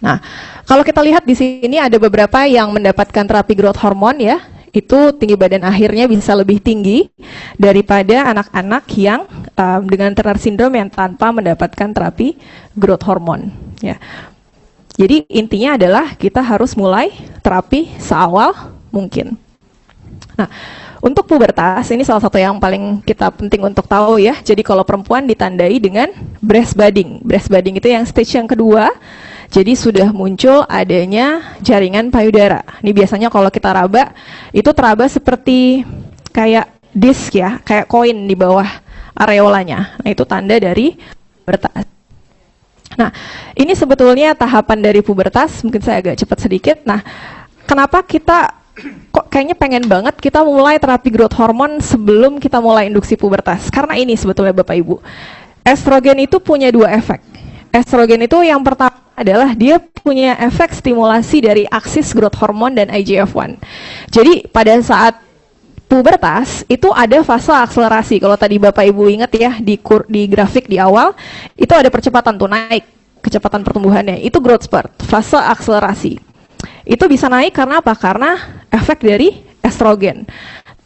Nah, kalau kita lihat di sini ada beberapa yang mendapatkan terapi growth hormone ya, itu tinggi badan akhirnya bisa lebih tinggi daripada anak-anak yang dengan Turner syndrome yang tanpa mendapatkan terapi growth hormone ya. Jadi intinya adalah kita harus mulai terapi seawal mungkin. Nah, untuk pubertas ini salah satu yang paling kita penting untuk tahu ya. Jadi kalau perempuan ditandai dengan breast budding. Breast budding itu yang stage yang kedua. Jadi sudah muncul adanya jaringan payudara. Ini biasanya kalau kita raba, itu teraba seperti kayak disk ya, kayak koin di bawah areolanya. Nah, itu tanda dari pubertas. Nah, ini sebetulnya tahapan dari pubertas, mungkin saya agak cepat sedikit. Nah, kenapa kita kok kayaknya pengen banget kita mulai terapi growth hormone sebelum kita mulai induksi pubertas? Karena ini sebetulnya Bapak Ibu, estrogen itu punya 2 efek. Estrogen itu yang pertama adalah dia punya efek stimulasi dari aksis growth hormone dan IGF-1. Jadi pada saat pubertas itu ada fase akselerasi. Kalau tadi Bapak Ibu ingat ya di grafik di awal itu ada percepatan tuh naik kecepatan pertumbuhannya. Itu growth spurt, fase akselerasi. Itu bisa naik karena apa? Karena efek dari estrogen.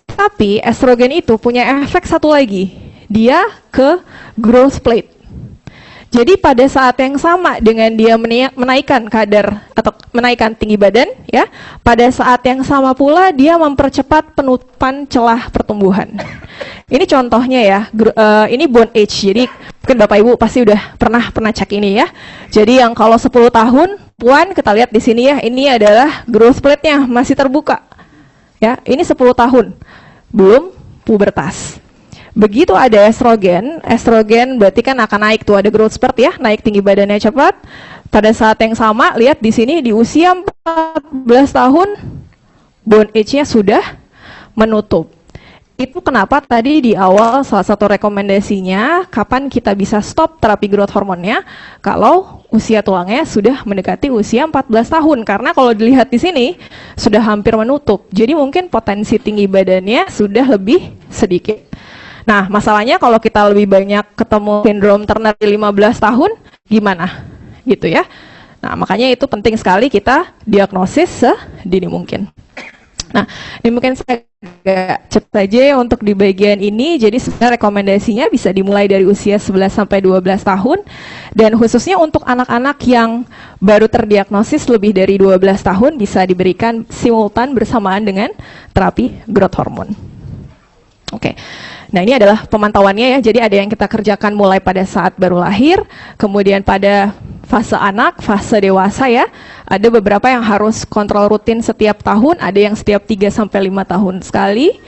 Tapi estrogen itu punya efek satu lagi. Dia ke growth plate. Jadi pada saat yang sama dengan dia menaikkan kadar atau menaikkan tinggi badan, ya, pada saat yang sama pula dia mempercepat penutupan celah pertumbuhan. Ini contohnya ya, ini bone age. Jadi mungkin Bapak Ibu pasti udah pernah cek ini ya. Jadi yang kalau 10 tahun, puan kita lihat di sini ya, ini adalah growth plate-nya masih terbuka. Ya, ini 10 tahun belum pubertas. Begitu ada estrogen berarti kan akan naik tuh, ada growth spurt ya, naik tinggi badannya cepat. Pada saat yang sama, lihat di sini di usia 14 tahun, bone age-nya sudah menutup. Itu kenapa tadi di awal salah satu rekomendasinya, kapan kita bisa stop terapi growth hormonnya, kalau usia tulangnya sudah mendekati usia 14 tahun. Karena kalau dilihat di sini, sudah hampir menutup. Jadi mungkin potensi tinggi badannya sudah lebih sedikit. Nah, masalahnya kalau kita lebih banyak ketemu sindrom Turner di 15 tahun, gimana? Gitu ya. Nah, makanya itu penting sekali kita diagnosis sedini mungkin. Nah, ini mungkin saya agak cepat saja ya untuk di bagian ini. Jadi sebenarnya rekomendasinya bisa dimulai dari usia 11 sampai 12 tahun dan khususnya untuk anak-anak yang baru terdiagnosis lebih dari 12 tahun bisa diberikan simultan bersamaan dengan terapi growth hormone. Oke. Nah, ini adalah pemantauannya ya. Jadi ada yang kita kerjakan mulai pada saat baru lahir, kemudian pada fase anak, fase dewasa ya. Ada beberapa yang harus kontrol rutin setiap tahun, ada yang setiap 3 sampai 5 tahun sekali.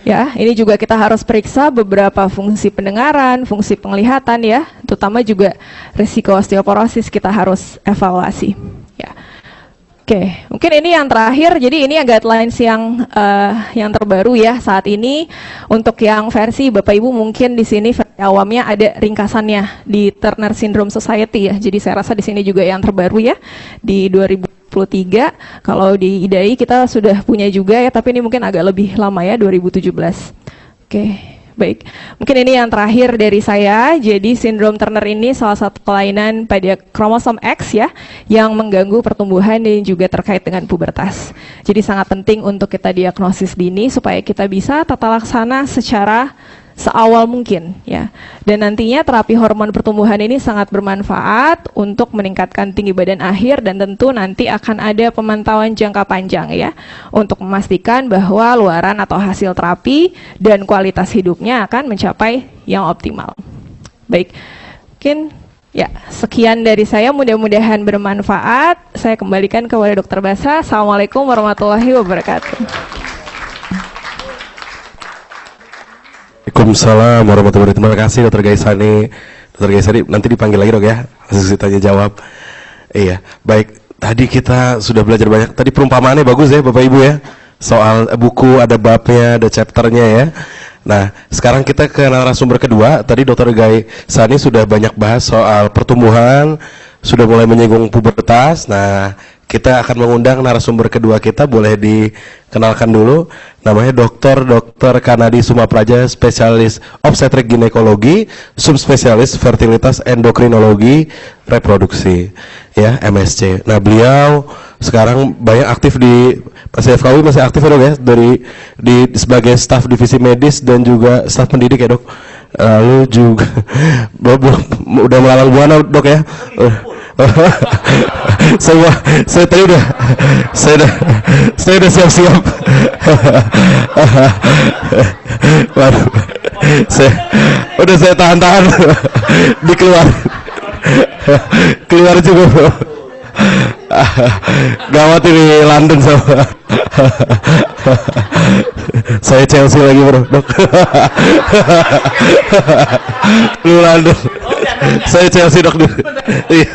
Ya, ini juga kita harus periksa beberapa fungsi pendengaran, fungsi penglihatan ya, terutama juga risiko osteoporosis kita harus evaluasi. Ya. Oke, mungkin ini yang terakhir. Jadi ini guidelines yang terbaru ya saat ini. Untuk yang versi Bapak Ibu mungkin di sini versi awamnya ada ringkasannya di Turner Syndrome Society ya. Jadi saya rasa di sini juga yang terbaru ya di 2023. Kalau di IDAI kita sudah punya juga ya, tapi ini mungkin agak lebih lama ya 2017. Oke. Baik, mungkin ini yang terakhir dari saya. Jadi sindrom Turner ini salah satu kelainan pada kromosom X ya, yang mengganggu pertumbuhan dan juga terkait dengan pubertas. Jadi sangat penting untuk kita diagnosis dini supaya kita bisa tata laksana secara seawal mungkin ya. Dan nantinya terapi hormon pertumbuhan ini sangat bermanfaat untuk meningkatkan tinggi badan akhir dan tentu nanti akan ada pemantauan jangka panjang ya untuk memastikan bahwa luaran atau hasil terapi dan kualitas hidupnya akan mencapai yang optimal. Baik, mungkin ya sekian dari saya, mudah-mudahan bermanfaat. Saya kembalikan kepada Dr. Basra. Assalamualaikum warahmatullahi wabarakatuh. Waalaikumsalam warahmatullahi wabarakatuh. Terima kasih Dr. Gaisani. Dr. Gaisani nanti dipanggil lagi dok ya, sesi tanya jawab. Iya, baik. Tadi kita sudah belajar banyak. Tadi perumpamaannya bagus ya Bapak Ibu ya. Soal buku ada babnya, ada chapternya ya. Nah, sekarang kita ke narasumber kedua. Tadi Dr. Gaisani sudah banyak bahas soal pertumbuhan, sudah mulai menyinggung pubertas. Nah, kita akan mengundang narasumber kedua kita, boleh dikenalkan dulu. Namanya Dr. Kanadi Sumapraja, spesialis obstetrik ginekologi, subspesialis fertilitas endokrinologi reproduksi, ya MSc. Nah, beliau sekarang banyak aktif di FKUI, masih aktif ya dok ya, sebagai staf divisi medis dan juga staf pendidik ya dok. Lalu juga udah melalang buana dok ya. Saya tadi saya udah siap-siap. Waduh, saya tahan-tahan keluar juga bro. Gawat ini London sama. Saya Chelsea lagi bro dok. Lu London. Saya Chelsea dok. Iya,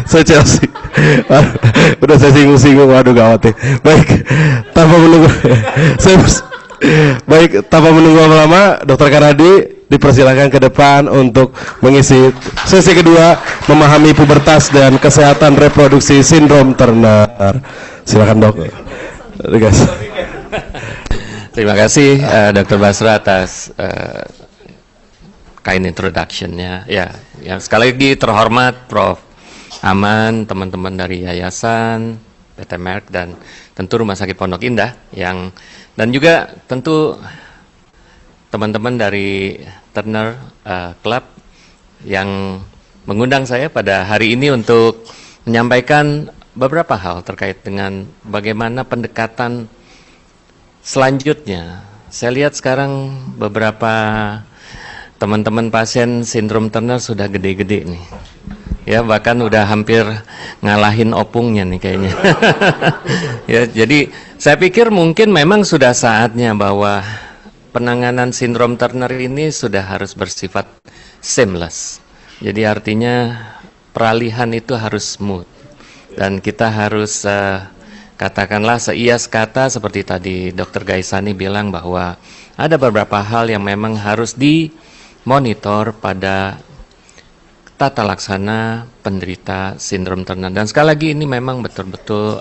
saya Chelsea. Udah saya singgung-singgung, waduh gawat ya. Baik, tanpa menunggu lama-lama, Dr. Kanadi dipersilakan ke depan untuk mengisi sesi kedua, memahami pubertas dan kesehatan reproduksi sindrom Turner. Silakan dok. Guys. Terima kasih Dr. Basra atas kind introduction-nya. Ya, sekali lagi terhormat Prof. Aman, teman-teman dari Yayasan, PT Merck, dan tentu Rumah Sakit Pondok Indah, dan juga tentu teman-teman dari Turner Club yang mengundang saya pada hari ini untuk menyampaikan beberapa hal terkait dengan bagaimana pendekatan selanjutnya. Saya lihat sekarang beberapa teman-teman pasien sindrom Turner sudah gede-gede nih. Ya, bahkan udah hampir ngalahin opungnya nih kayaknya. Ya, jadi saya pikir mungkin memang sudah saatnya bahwa penanganan sindrom Turner ini sudah harus bersifat seamless. Jadi artinya peralihan itu harus smooth. Dan kita harus katakanlah seias kata seperti tadi Dr. Gaisani bilang bahwa ada beberapa hal yang memang harus dimonitor pada tata laksana penderita sindrom Turner. Dan sekali lagi ini memang betul-betul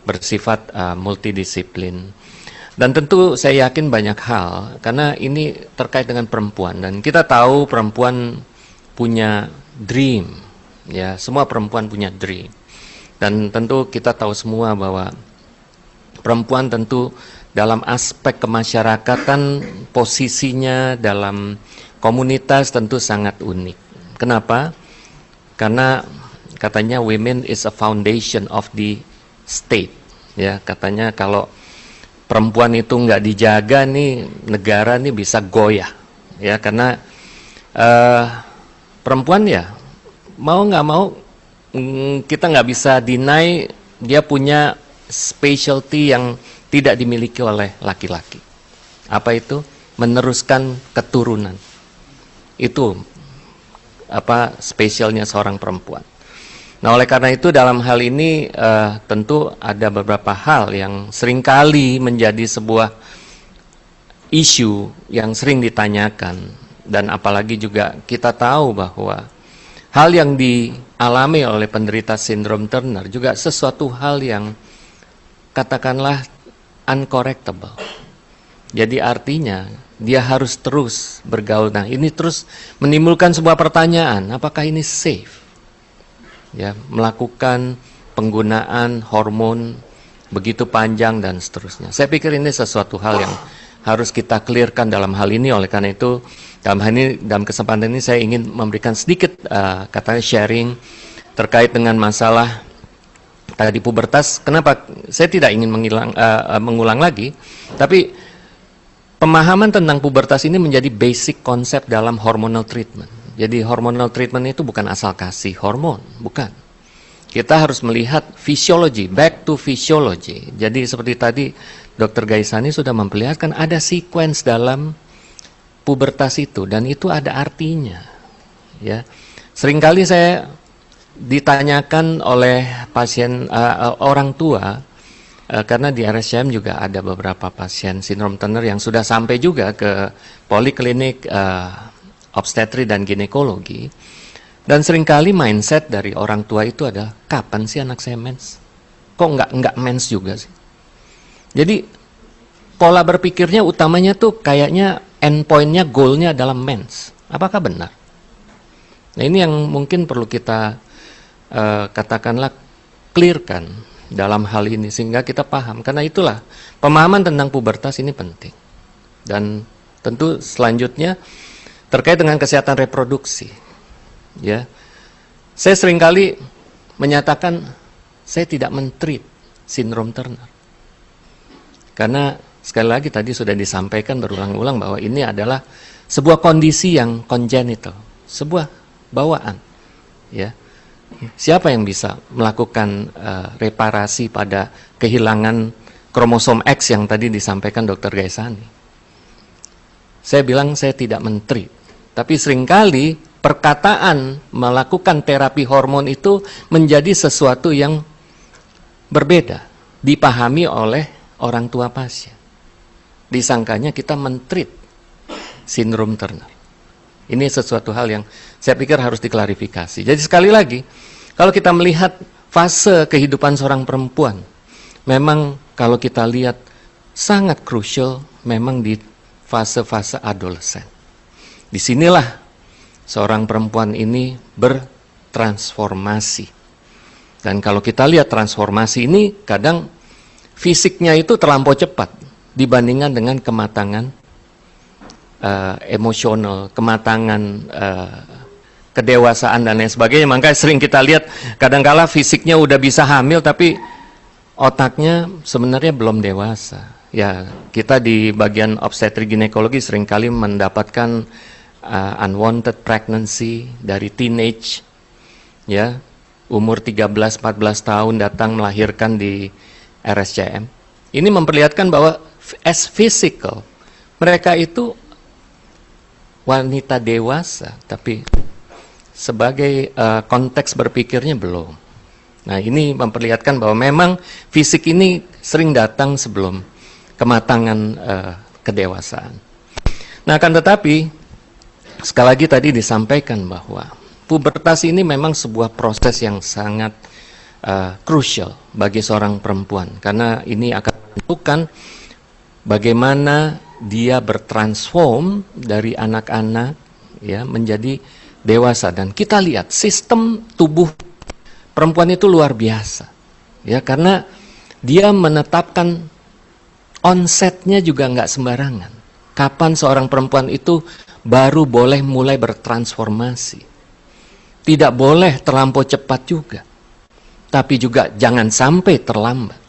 bersifat multidisiplin. Dan tentu saya yakin banyak hal, karena ini terkait dengan perempuan. Dan kita tahu perempuan punya dream, ya, semua perempuan punya dream. Dan tentu kita tahu semua bahwa Perempuan tentu dalam aspek kemasyarakatan posisinya dalam komunitas tentu sangat unik. Kenapa? Karena katanya women is a foundation of the state. Ya, katanya kalau perempuan itu nggak dijaga nih, negara nih bisa goyah. Ya, karena perempuan ya mau nggak mau kita nggak bisa deny dia punya specialty yang tidak dimiliki oleh laki-laki. Apa itu? Meneruskan keturunan. Itu apa spesialnya seorang perempuan. Nah, oleh karena itu dalam hal ini tentu ada beberapa hal yang seringkali menjadi sebuah isu yang sering ditanyakan, dan apalagi juga kita tahu bahwa hal yang dialami oleh penderita sindrom Turner juga sesuatu hal yang katakanlah uncorrectable. Jadi artinya dia harus terus bergaul. Nah, ini terus menimbulkan sebuah pertanyaan, apakah ini safe? Ya, melakukan penggunaan hormon begitu panjang dan seterusnya. Saya pikir ini sesuatu hal yang harus kita clearkan dalam hal ini. Oleh karena itu, dalam kesempatan ini saya ingin memberikan sedikit katanya sharing terkait dengan masalah tadi pubertas. Kenapa saya tidak ingin mengulang lagi, tapi pemahaman tentang pubertas ini menjadi basic konsep dalam hormonal treatment. Jadi hormonal treatment itu bukan asal kasih hormon, bukan. Kita harus melihat fisiologi, back to physiology. Jadi seperti tadi Dr. Gaisani sudah memperlihatkan ada sequence dalam pubertas itu, dan itu ada artinya. Ya, seringkali saya ditanyakan oleh pasien orang tua. Karena di RSCM juga ada beberapa pasien sindrom Turner yang sudah sampai juga ke poliklinik obstetri dan ginekologi, dan seringkali mindset dari orang tua itu adalah kapan sih anak saya mens? Kok nggak mens juga sih? Jadi pola berpikirnya utamanya tuh kayaknya endpointnya, goalnya adalah mens. Apakah benar? Nah, ini yang mungkin perlu kita katakanlah clearkan dalam hal ini sehingga kita paham. Karena itulah pemahaman tentang pubertas ini penting. Dan tentu selanjutnya terkait dengan kesehatan reproduksi. Ya, saya seringkali menyatakan saya tidak men-treat sindrom Turner. Karena sekali lagi tadi sudah disampaikan berulang-ulang bahwa ini adalah sebuah kondisi yang congenital, sebuah bawaan. Ya. Siapa yang bisa melakukan reparasi pada kehilangan kromosom X yang tadi disampaikan Dr. Gaisani? Saya bilang saya tidak men-treat. Tapi seringkali perkataan melakukan terapi hormon itu menjadi sesuatu yang berbeda, dipahami oleh orang tua pasien. Disangkanya kita men-treat sindrom Turner. Ini sesuatu hal yang saya pikir harus diklarifikasi. Jadi sekali lagi, kalau kita melihat fase kehidupan seorang perempuan, memang kalau kita lihat sangat krusial memang di fase-fase adolesen. Disinilah seorang perempuan ini bertransformasi. Dan kalau kita lihat transformasi ini, kadang fisiknya itu terlampau cepat dibandingkan dengan kematangan emosional, kematangan kedewasaan dan lain sebagainya. Makanya sering kita lihat kadangkala fisiknya udah bisa hamil tapi otaknya sebenarnya belum dewasa. Ya, kita di bagian obstetri ginekologi seringkali mendapatkan unwanted pregnancy dari teenage, ya, umur 13-14 tahun datang melahirkan di RSCM. Ini memperlihatkan bahwa as physical mereka itu wanita dewasa, tapi sebagai konteks berpikirnya belum. Nah, ini memperlihatkan bahwa memang fisik ini sering datang sebelum kematangan kedewasaan. Nah, akan tetapi sekali lagi tadi disampaikan bahwa pubertas ini memang sebuah proses yang sangat krusial bagi seorang perempuan, karena ini akan menentukan bagaimana dia bertransform dari anak-anak ya menjadi dewasa. Dan kita lihat sistem tubuh perempuan itu luar biasa ya, karena dia menetapkan onsetnya juga nggak sembarangan. Kapan seorang perempuan itu baru boleh mulai bertransformasi. Tidak boleh terlampau cepat juga. Tapi juga jangan sampai terlambat.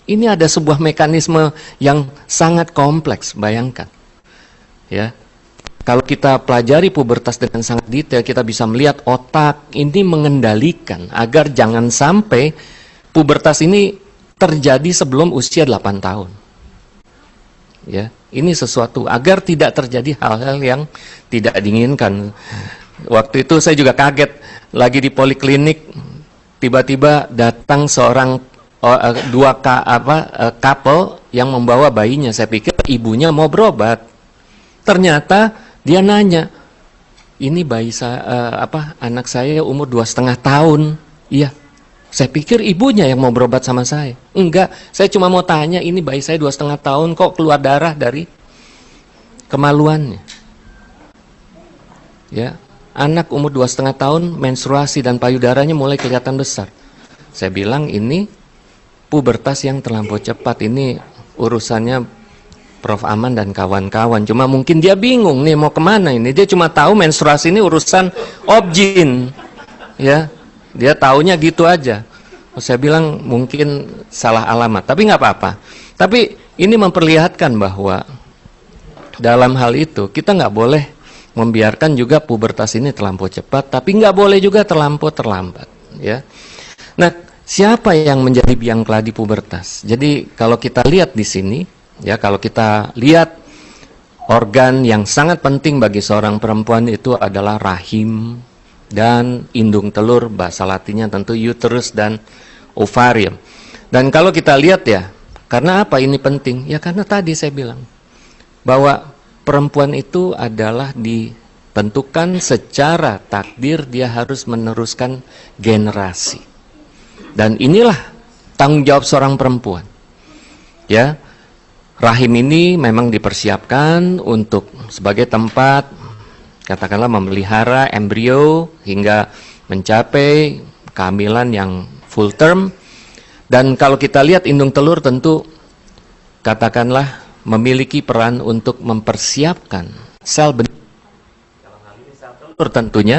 Ini ada sebuah mekanisme yang sangat kompleks, bayangkan. Ya. Kalau kita pelajari pubertas dengan sangat detail, kita bisa melihat otak ini mengendalikan agar jangan sampai pubertas ini terjadi sebelum usia 8 tahun. Ya, ini sesuatu agar tidak terjadi hal-hal yang tidak diinginkan. Waktu itu saya juga kaget, lagi di poliklinik, tiba-tiba datang seorang couple yang membawa bayinya. Saya pikir ibunya mau berobat. Ternyata dia nanya, ini bayi anak saya umur 2,5 tahun. Iya. Saya pikir ibunya yang mau berobat sama saya. Enggak, saya cuma mau tanya, ini bayi saya 2,5 tahun kok keluar darah dari kemaluannya. Ya, anak umur 2,5 tahun menstruasi dan payudaranya mulai kelihatan besar. Saya bilang ini pubertas yang terlampau cepat, ini urusannya Prof. Aman dan kawan-kawan. Cuma mungkin dia bingung nih mau kemana ini. Dia cuma tahu menstruasi ini urusan obgyn. Ya. Dia taunya gitu aja. Saya bilang mungkin salah alamat, tapi nggak apa-apa. Tapi ini memperlihatkan bahwa dalam hal itu kita nggak boleh membiarkan juga pubertas ini terlampau cepat, tapi nggak boleh juga terlampau terlambat. Ya. Nah, siapa yang menjadi biang keladi pubertas? Jadi kalau kita lihat di sini, ya kalau kita lihat organ yang sangat penting bagi seorang perempuan itu adalah rahim dan indung telur, bahasa latinnya tentu uterus dan ovarium. Dan kalau kita lihat ya, karena apa ini penting? Ya karena tadi saya bilang bahwa perempuan itu adalah ditentukan secara takdir dia harus meneruskan generasi. Dan inilah tanggung jawab seorang perempuan. Ya, rahim ini memang dipersiapkan untuk sebagai tempat katakanlah memelihara embrio hingga mencapai kehamilan yang full term. Dan kalau kita lihat indung telur tentu katakanlah memiliki peran untuk mempersiapkan sel benih. Dalam hal ini sel telur tentunya,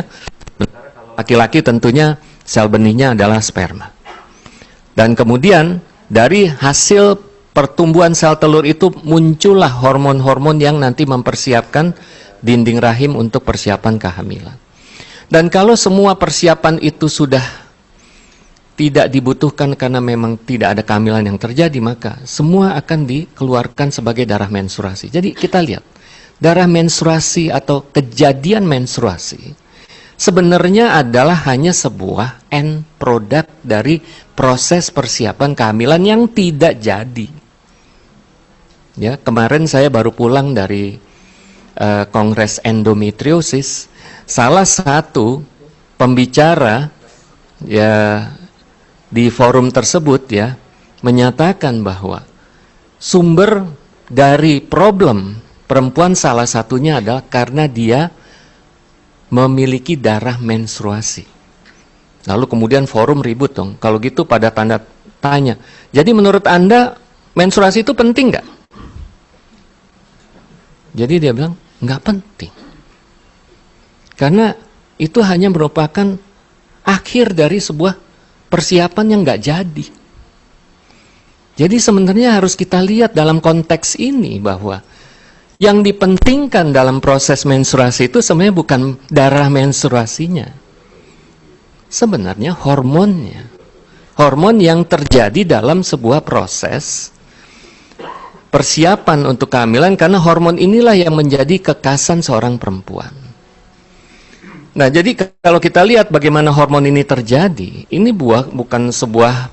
laki-laki tentunya sel benihnya adalah sperma. Dan kemudian dari hasil pertumbuhan sel telur itu muncullah hormon-hormon yang nanti mempersiapkan dinding rahim untuk persiapan kehamilan. Dan kalau semua persiapan itu sudah tidak dibutuhkan karena memang tidak ada kehamilan yang terjadi, maka semua akan dikeluarkan sebagai darah menstruasi. Jadi kita lihat, darah menstruasi atau kejadian menstruasi sebenarnya adalah hanya sebuah end product dari proses persiapan kehamilan yang tidak jadi. Ya, kemarin saya baru pulang dari Kongres Endometriosis. Salah satu pembicara ya di forum tersebut ya menyatakan bahwa sumber dari problem perempuan salah satunya adalah karena dia memiliki darah menstruasi. Lalu kemudian forum ribut dong. Kalau gitu pada tanda tanya. Jadi menurut Anda menstruasi itu penting nggak? Jadi dia bilang nggak penting. Karena itu hanya merupakan akhir dari sebuah persiapan yang nggak jadi. Jadi sebenarnya harus kita lihat dalam konteks ini bahwa yang dipentingkan dalam proses menstruasi itu sebenarnya bukan darah menstruasinya. Sebenarnya hormonnya. Hormon yang terjadi dalam sebuah proses persiapan untuk kehamilan, karena hormon inilah yang menjadi kekasan seorang perempuan. Nah, jadi kalau kita lihat bagaimana hormon ini terjadi, ini bukan sebuah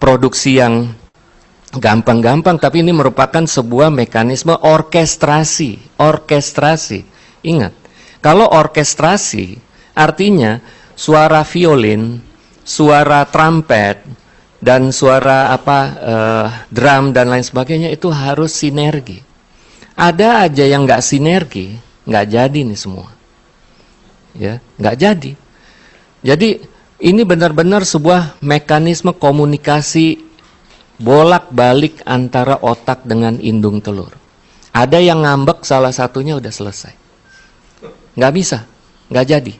produksi yang gampang-gampang, tapi ini merupakan sebuah mekanisme orkestrasi. Orkestrasi. Ingat, kalau orkestrasi artinya suara violin, suara trompet, dan suara drum dan lain sebagainya itu harus sinergi. Ada aja yang nggak sinergi, nggak jadi nih semua. Ya, nggak jadi. Jadi ini benar-benar sebuah mekanisme komunikasi bolak-balik antara otak dengan indung telur. Ada yang ngambek salah satunya udah selesai. Nggak bisa, nggak jadi.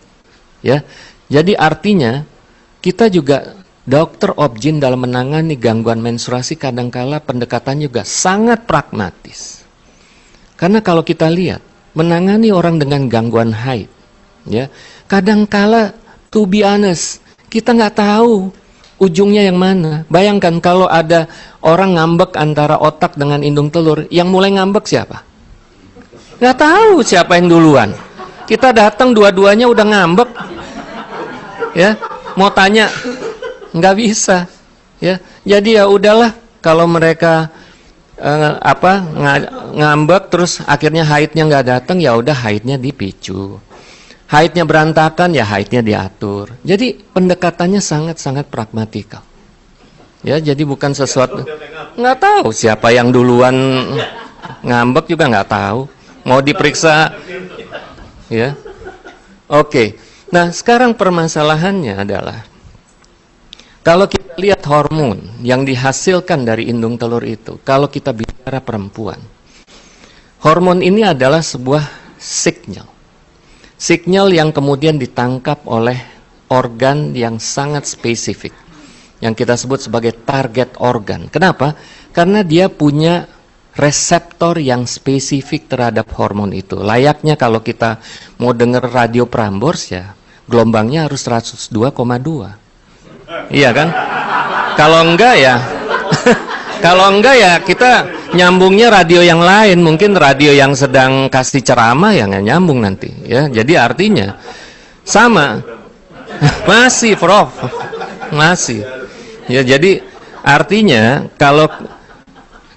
Ya, jadi artinya kita juga dokter obgyn dalam menangani gangguan menstruasi kadangkala pendekatannya juga sangat pragmatis. Karena kalau kita lihat menangani orang dengan gangguan haid, ya kadangkala to be honest kita nggak tahu ujungnya yang mana. Bayangkan kalau ada orang ngambek antara otak dengan indung telur, yang mulai ngambek siapa? Nggak tahu siapa yang duluan. Kita datang dua-duanya udah ngambek, ya mau tanya nggak bisa, ya. Jadi ya udahlah kalau mereka ngambek terus akhirnya haidnya nggak datang, ya udah haidnya dipicu. Haidnya berantakan, ya haidnya diatur. Jadi pendekatannya sangat-sangat pragmatikal. Ya, jadi bukan sesuatu nggak tahu siapa yang duluan ngambek juga nggak tahu. Mau diperiksa, ya. Oke. Nah, sekarang permasalahannya adalah kalau kita lihat hormon yang dihasilkan dari indung telur itu, kalau kita bicara perempuan, hormon ini adalah sebuah signal. Signal yang kemudian ditangkap oleh organ yang sangat spesifik, yang kita sebut sebagai target organ. Kenapa? Karena dia punya reseptor yang spesifik terhadap hormon itu. Layaknya kalau kita mau dengar radio Prambors, ya gelombangnya harus 102,2. Iya kan? Kalau enggak ya kalau enggak ya kita nyambungnya radio yang lain, mungkin radio yang sedang kasih ceramah ya nggak nyambung nanti, ya. Jadi artinya sama. Masih, Prof. Masih. Ya, jadi artinya kalau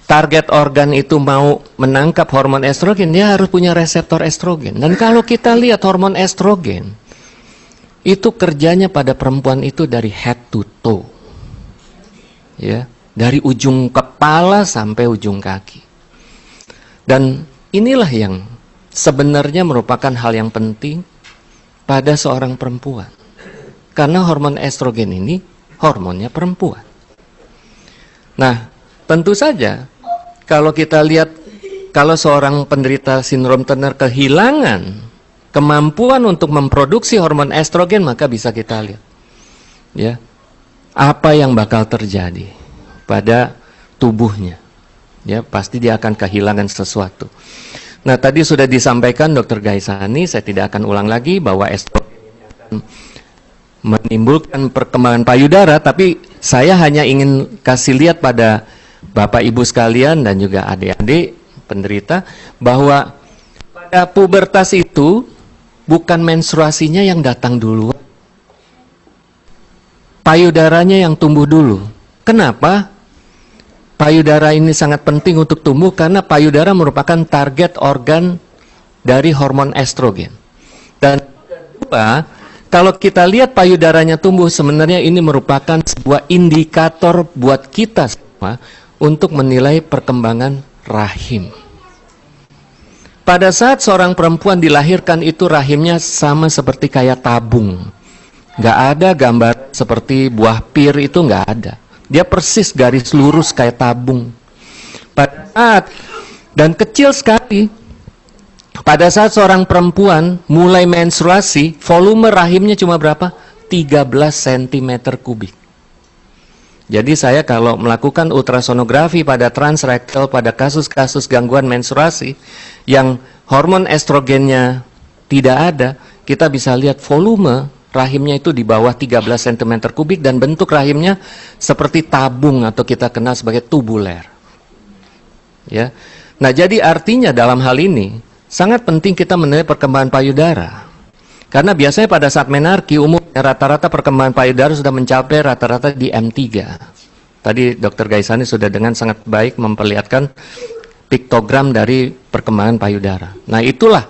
target organ itu mau menangkap hormon estrogen, dia harus punya reseptor estrogen. Dan kalau kita lihat hormon estrogen itu kerjanya pada perempuan itu dari head to toe, ya, dari ujung kepala sampai ujung kaki. Dan inilah yang sebenarnya merupakan hal yang penting pada seorang perempuan, karena hormon estrogen ini hormonnya perempuan. Nah, tentu saja kalau kita lihat, kalau seorang penderita sindrom Turner kehilangan kemampuan untuk memproduksi hormon estrogen, maka bisa kita lihat, ya, apa yang bakal terjadi pada tubuhnya. Ya, pasti dia akan kehilangan sesuatu. Nah, tadi sudah disampaikan Dr. Gaisani, saya tidak akan ulang lagi bahwa estrogen akan menimbulkan perkembangan payudara, tapi saya hanya ingin kasih lihat pada Bapak Ibu sekalian dan juga adik-adik penderita bahwa pada pubertas itu bukan menstruasinya yang datang dulu, payudaranya yang tumbuh dulu. Kenapa? Payudara ini sangat penting untuk tumbuh karena payudara merupakan target organ dari hormon estrogen. Dan kedua, kalau kita lihat payudaranya tumbuh, sebenarnya ini merupakan sebuah indikator buat kita semua untuk menilai perkembangan rahim. Pada saat seorang perempuan dilahirkan itu rahimnya sama seperti kayak tabung. Nggak ada gambar seperti buah pir, itu nggak ada. Dia persis garis lurus kayak tabung. Pada saat, dan kecil sekali, pada saat seorang perempuan mulai menstruasi, volume rahimnya cuma berapa? 13 cm kubik. Jadi saya kalau melakukan ultrasonografi pada transrektal, pada kasus-kasus gangguan menstruasi yang hormon estrogennya tidak ada, kita bisa lihat volume rahimnya itu di bawah 13 cm kubik dan bentuk rahimnya seperti tabung atau kita kenal sebagai tubuler. Ya. Nah, jadi artinya dalam hal ini sangat penting kita menilai perkembangan payudara. Karena biasanya pada saat menarki umumnya rata-rata perkembangan payudara sudah mencapai rata-rata di M3. Tadi Dr. Gaisani sudah dengan sangat baik memperlihatkan piktogram dari perkembangan payudara. Nah, itulah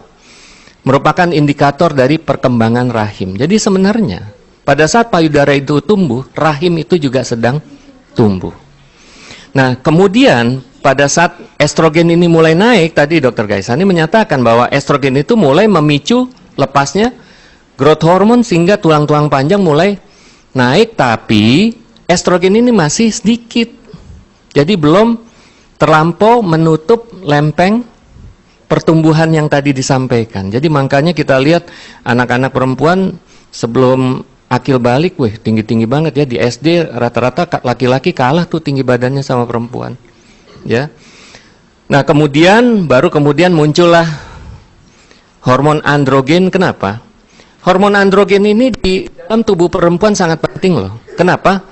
merupakan indikator dari perkembangan rahim. Jadi sebenarnya pada saat payudara itu tumbuh, rahim itu juga sedang tumbuh. Nah, kemudian pada saat estrogen ini mulai naik, tadi Dr. Gaisani menyatakan bahwa estrogen itu mulai memicu lepasnya growth hormone sehingga tulang-tulang panjang mulai naik, tapi estrogen ini masih sedikit. Jadi belum terlampau menutup lempeng pertumbuhan yang tadi disampaikan. Jadi makanya kita lihat anak-anak perempuan sebelum akil balik, tinggi-tinggi banget ya. Di SD rata-rata laki-laki kalah tuh tinggi badannya sama perempuan. Ya. Nah, baru kemudian muncullah hormon androgen. Kenapa? Hormon androgen ini di dalam tubuh perempuan sangat penting loh. Kenapa?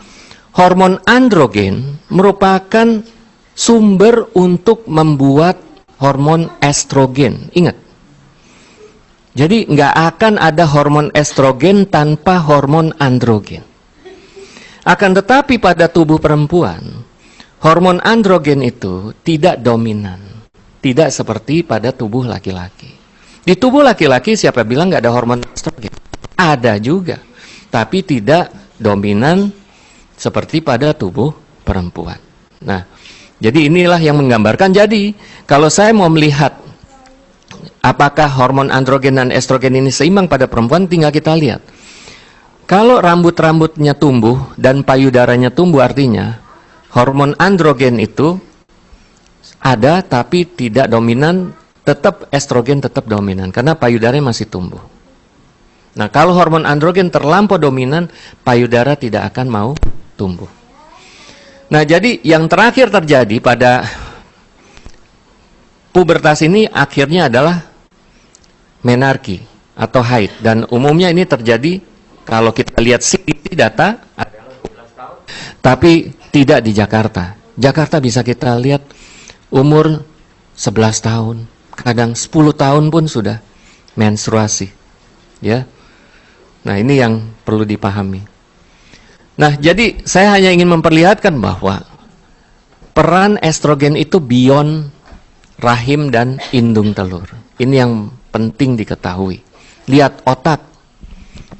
Hormon androgen merupakan sumber untuk membuat hormon estrogen. Ingat. Jadi nggak akan ada hormon estrogen tanpa hormon androgen. Akan tetapi pada tubuh perempuan, hormon androgen itu tidak dominan. Tidak seperti pada tubuh laki-laki. Di tubuh laki-laki siapa bilang nggak ada hormon estrogen? Ada juga. Tapi tidak dominan seperti pada tubuh perempuan. Nah, jadi inilah yang menggambarkan. Jadi, kalau saya mau melihat apakah hormon androgen dan estrogen ini seimbang pada perempuan, tinggal kita lihat. Kalau rambut-rambutnya tumbuh dan payudaranya tumbuh, artinya hormon androgen itu ada tapi tidak dominan, tetap estrogen tetap dominan karena payudaranya masih tumbuh. Nah, kalau hormon androgen terlampau dominan, payudara tidak akan mau tumbuh. Nah, jadi yang terakhir terjadi pada pubertas ini akhirnya adalah menarki atau haid. Dan umumnya ini terjadi kalau kita lihat CDC data adalah 12 tahun, tapi tidak di Jakarta. Jakarta bisa kita lihat umur 11 tahun, kadang 10 tahun pun sudah menstruasi. Ya. Nah, ini yang perlu dipahami. Nah, jadi saya hanya ingin memperlihatkan bahwa peran estrogen itu beyond rahim dan indung telur. Ini yang penting diketahui. Lihat otak,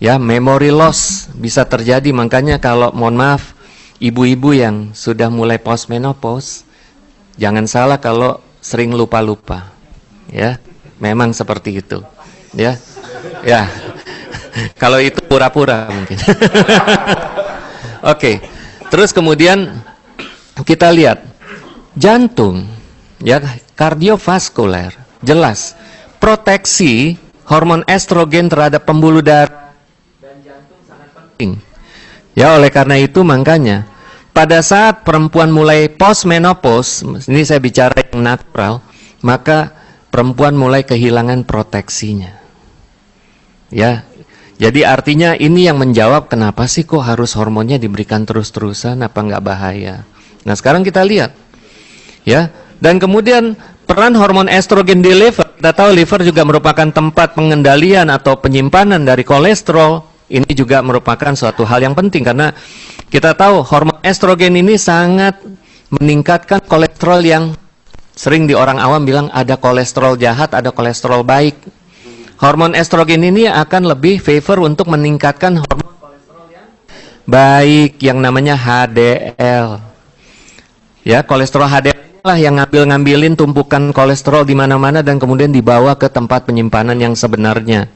ya, memory loss bisa terjadi. Makanya kalau mohon maaf, ibu-ibu yang sudah mulai postmenopause, jangan salah kalau sering lupa-lupa, ya, memang seperti itu, ya, ya. Kalau itu pura-pura mungkin. Oke, terus kemudian kita lihat jantung, ya, kardiovaskuler, jelas proteksi hormon estrogen terhadap pembuluh darah dan jantung sangat penting. Ya, oleh karena itu makanya pada saat perempuan mulai postmenopause, ini saya bicara yang natural, maka perempuan mulai kehilangan proteksinya. Ya. Jadi artinya ini yang menjawab kenapa sih kok harus hormonnya diberikan terus-terusan, apa nggak bahaya. Nah, sekarang kita lihat, ya. Dan kemudian peran hormon estrogen di liver, kita tahu liver juga merupakan tempat pengendalian atau penyimpanan dari kolesterol. Ini juga merupakan suatu hal yang penting karena kita tahu hormon estrogen ini sangat meningkatkan kolesterol yang sering di orang awam bilang ada kolesterol jahat, ada kolesterol baik. Hormon estrogen ini akan lebih favor untuk meningkatkan hormon kolesterol yang baik, yang namanya HDL. Ya, kolesterol HDL lah yang ngambilin tumpukan kolesterol di mana-mana dan kemudian dibawa ke tempat penyimpanan yang sebenarnya.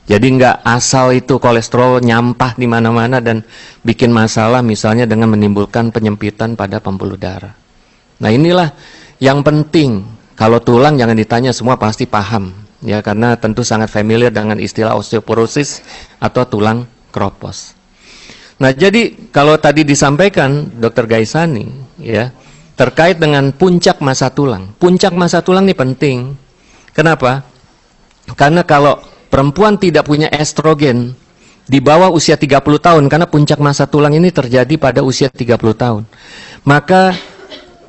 Jadi nggak asal itu kolesterol nyampah di mana-mana dan bikin masalah, misalnya dengan menimbulkan penyempitan pada pembuluh darah. Nah, inilah yang penting. Kalau tulang jangan ditanya, semua pasti paham. Ya, karena tentu sangat familiar dengan istilah osteoporosis atau tulang keropos. Nah, jadi kalau tadi disampaikan Dr. Gaisani, ya, terkait dengan puncak masa tulang. Puncak masa tulang ini penting. Kenapa? Karena kalau perempuan tidak punya estrogen di bawah usia 30 tahun, karena puncak masa tulang ini terjadi pada usia 30 tahun, maka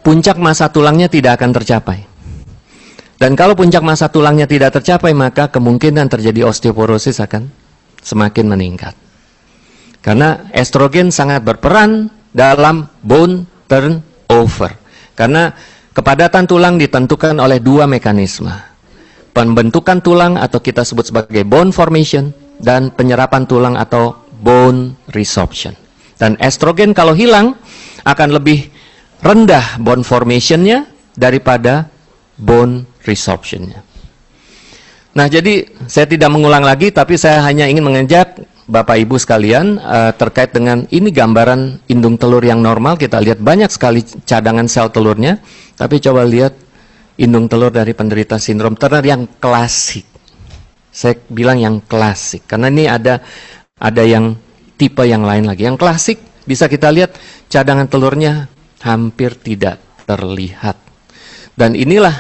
puncak masa tulangnya tidak akan tercapai. Dan kalau puncak masa tulangnya tidak tercapai, maka kemungkinan terjadi osteoporosis akan semakin meningkat. Karena estrogen sangat berperan dalam bone turnover. Karena kepadatan tulang ditentukan oleh dua mekanisme. Pembentukan tulang atau kita sebut sebagai bone formation, dan penyerapan tulang atau bone resorption. Dan estrogen kalau hilang akan lebih rendah bone formation-nya daripada bone resorption-nya. Nah, jadi saya tidak mengulang lagi, tapi saya hanya ingin mengajak Bapak Ibu sekalian terkait dengan ini gambaran indung telur yang normal. Kita lihat banyak sekali cadangan sel telurnya, tapi coba lihat indung telur dari penderita sindrom Turner yang klasik. Saya bilang yang klasik karena ini ada yang tipe yang lain lagi. Yang klasik bisa kita lihat cadangan telurnya hampir tidak terlihat. Dan inilah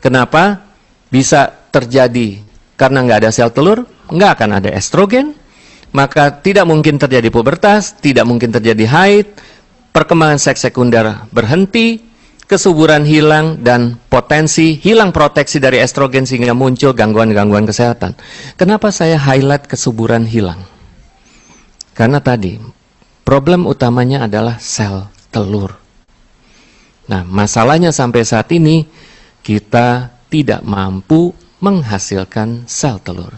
kenapa bisa terjadi, karena nggak ada sel telur, nggak akan ada estrogen, maka tidak mungkin terjadi pubertas, tidak mungkin terjadi haid, perkembangan seks sekunder berhenti, kesuburan hilang, dan potensi hilang proteksi dari estrogen sehingga muncul gangguan-gangguan kesehatan. Kenapa saya highlight kesuburan hilang? Karena tadi, problem utamanya adalah sel telur. Nah, masalahnya sampai saat ini, kita tidak mampu menghasilkan sel telur.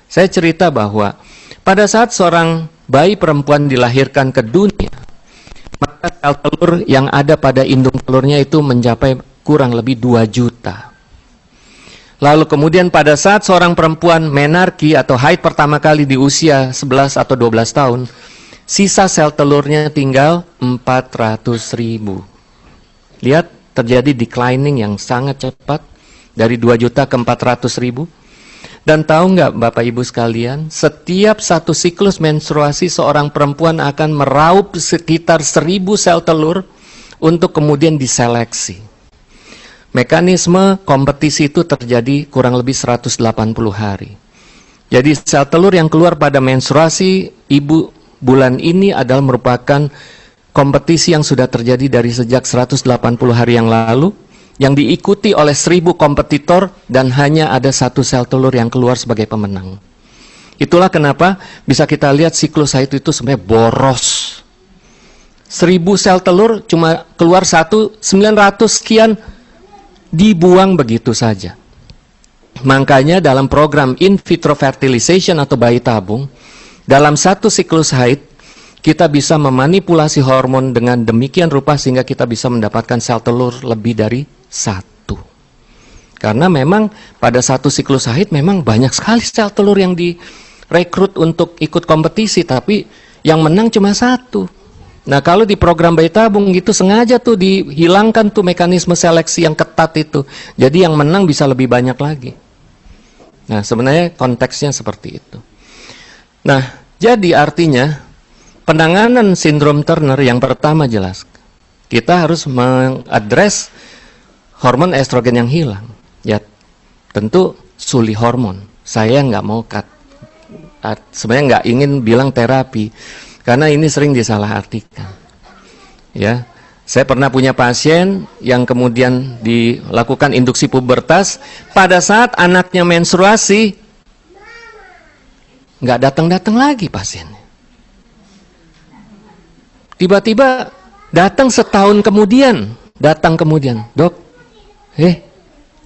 Saya cerita bahwa pada saat seorang bayi perempuan dilahirkan ke dunia, maka sel telur yang ada pada indung telurnya itu mencapai kurang lebih 2 juta. Lalu kemudian pada saat seorang perempuan menarki atau haid pertama kali di usia 11 atau 12 tahun, sisa sel telurnya tinggal 400.000. Lihat, terjadi declining yang sangat cepat dari 2 juta ke 400.000. Dan tahu nggak Bapak Ibu sekalian, setiap satu siklus menstruasi seorang perempuan akan meraup sekitar 1.000 sel telur untuk kemudian diseleksi. Mekanisme kompetisi itu terjadi kurang lebih 180 hari. Jadi sel telur yang keluar pada menstruasi ibu bulan ini adalah merupakan kompetisi yang sudah terjadi dari sejak 180 hari yang lalu, yang diikuti oleh 1.000 kompetitor dan hanya ada 1 sel telur yang keluar sebagai pemenang. Itulah kenapa bisa kita lihat siklus haid itu sebenarnya boros. 1.000 sel telur cuma keluar 900 sekian dibuang begitu saja. Makanya dalam program in vitro fertilization atau bayi tabung, dalam satu siklus haid kita bisa memanipulasi hormon dengan demikian rupa sehingga kita bisa mendapatkan sel telur lebih dari 1. Karena memang pada satu siklus haid memang banyak sekali sel telur yang direkrut untuk ikut kompetisi, tapi yang menang cuma 1. Nah, kalau di program bayi tabung gitu sengaja tuh dihilangkan tuh mekanisme seleksi yang ketat itu. Jadi yang menang bisa lebih banyak lagi. Nah, sebenarnya konteksnya seperti itu. Nah, jadi artinya penanganan sindrom Turner yang pertama jelas, kita harus mengadres hormon estrogen yang hilang. Ya, tentu suli hormon. Saya nggak mau sebenarnya nggak ingin bilang terapi, karena ini sering disalahartikan. Ya, saya pernah punya pasien yang kemudian dilakukan induksi pubertas pada saat anaknya menstruasi, nggak datang-datang lagi pasiennya. Tiba-tiba datang setahun kemudian, dok,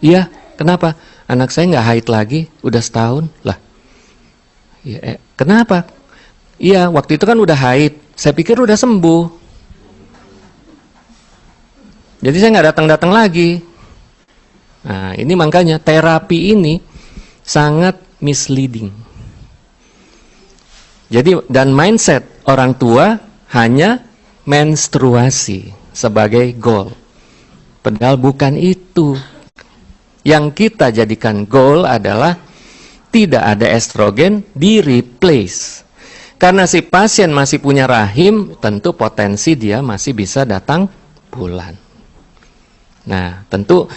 iya, kenapa? Anak saya nggak haid lagi, udah setahun lah. Ya, kenapa? Iya, waktu itu kan udah haid, saya pikir udah sembuh. Jadi saya nggak datang-datang lagi. Nah, ini makanya terapi ini sangat misleading. Jadi, dan mindset orang tua hanya menstruasi sebagai goal. Padahal bukan itu. Yang kita jadikan goal adalah tidak ada estrogen, di-replace. Karena si pasien masih punya rahim, tentu potensi dia masih bisa datang bulan. Nah, tentu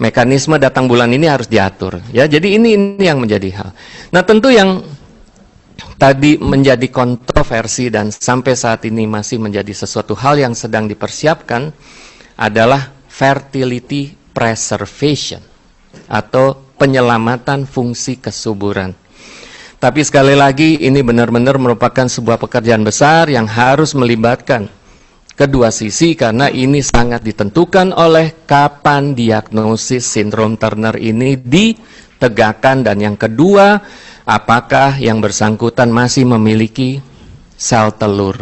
mekanisme datang bulan ini harus diatur. Ya, jadi ini yang menjadi hal. Nah, tentu yang tadi menjadi kontroversi dan sampai saat ini masih menjadi sesuatu hal yang sedang dipersiapkan adalah fertility preservation atau penyelamatan fungsi kesuburan. Tapi sekali lagi ini benar-benar merupakan sebuah pekerjaan besar yang harus melibatkan kedua sisi, karena ini sangat ditentukan oleh kapan diagnosis sindrom Turner ini ditegakkan, dan yang kedua, apakah yang bersangkutan masih memiliki sel telur.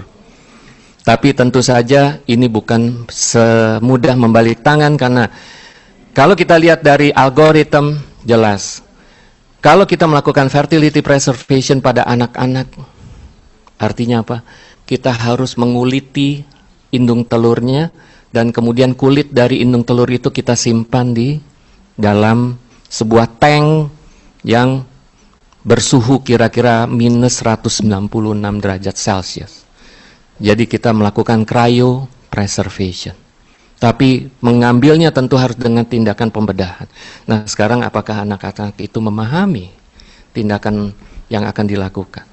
Tapi tentu saja ini bukan semudah membalik tangan, karena kalau kita lihat dari algoritma jelas, Kalau kita melakukan fertility preservation pada anak-anak, artinya apa? Kita harus menguliti indung telurnya, dan kemudian kulit dari indung telur itu kita simpan di dalam sebuah tank yang bersuhu kira-kira minus 196 derajat Celcius. Jadi kita melakukan cryopreservation. Tapi mengambilnya tentu harus dengan tindakan pembedahan. Nah, sekarang apakah anak-anak itu memahami tindakan yang akan dilakukan?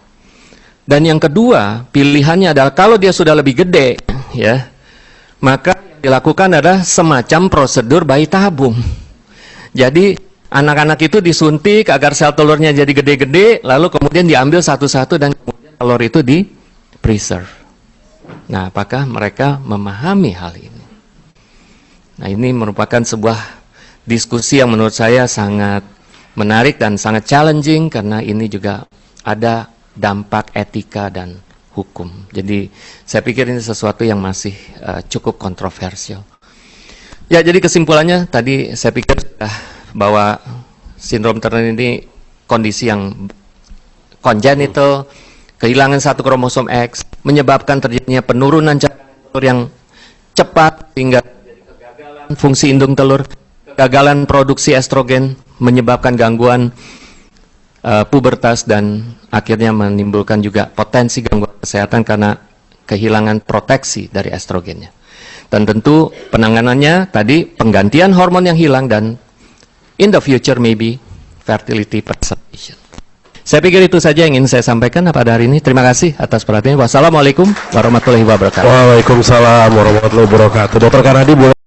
Dan yang kedua, pilihannya adalah kalau dia sudah lebih gede, ya, maka yang dilakukan adalah semacam prosedur bayi tabung. Jadi anak-anak itu disuntik agar sel telurnya jadi gede-gede, lalu kemudian diambil satu-satu dan kemudian telur itu di-preserve. Nah, apakah mereka memahami hal ini? Nah, ini merupakan sebuah diskusi yang menurut saya sangat menarik dan sangat challenging, karena ini juga ada dampak etika dan hukum. Jadi saya pikir ini sesuatu yang masih cukup kontroversial. Ya, jadi kesimpulannya tadi saya pikir bahwa sindrom Turner ini kondisi yang congenital, kehilangan satu kromosom X, menyebabkan terjadinya penurunan telur yang cepat sehingga kegagalan fungsi indung telur, kegagalan produksi estrogen, menyebabkan gangguan pubertas, dan akhirnya menimbulkan juga potensi gangguan kesehatan karena kehilangan proteksi dari estrogennya. Dan tentu penanganannya tadi penggantian hormon yang hilang, dan in the future maybe fertility preservation. Saya pikir itu saja yang ingin saya sampaikan pada hari ini. Terima kasih atas perhatiannya. Wassalamualaikum warahmatullahi wabarakatuh. Waalaikumsalam warahmatullahi wabarakatuh. Dr. Kanadi boleh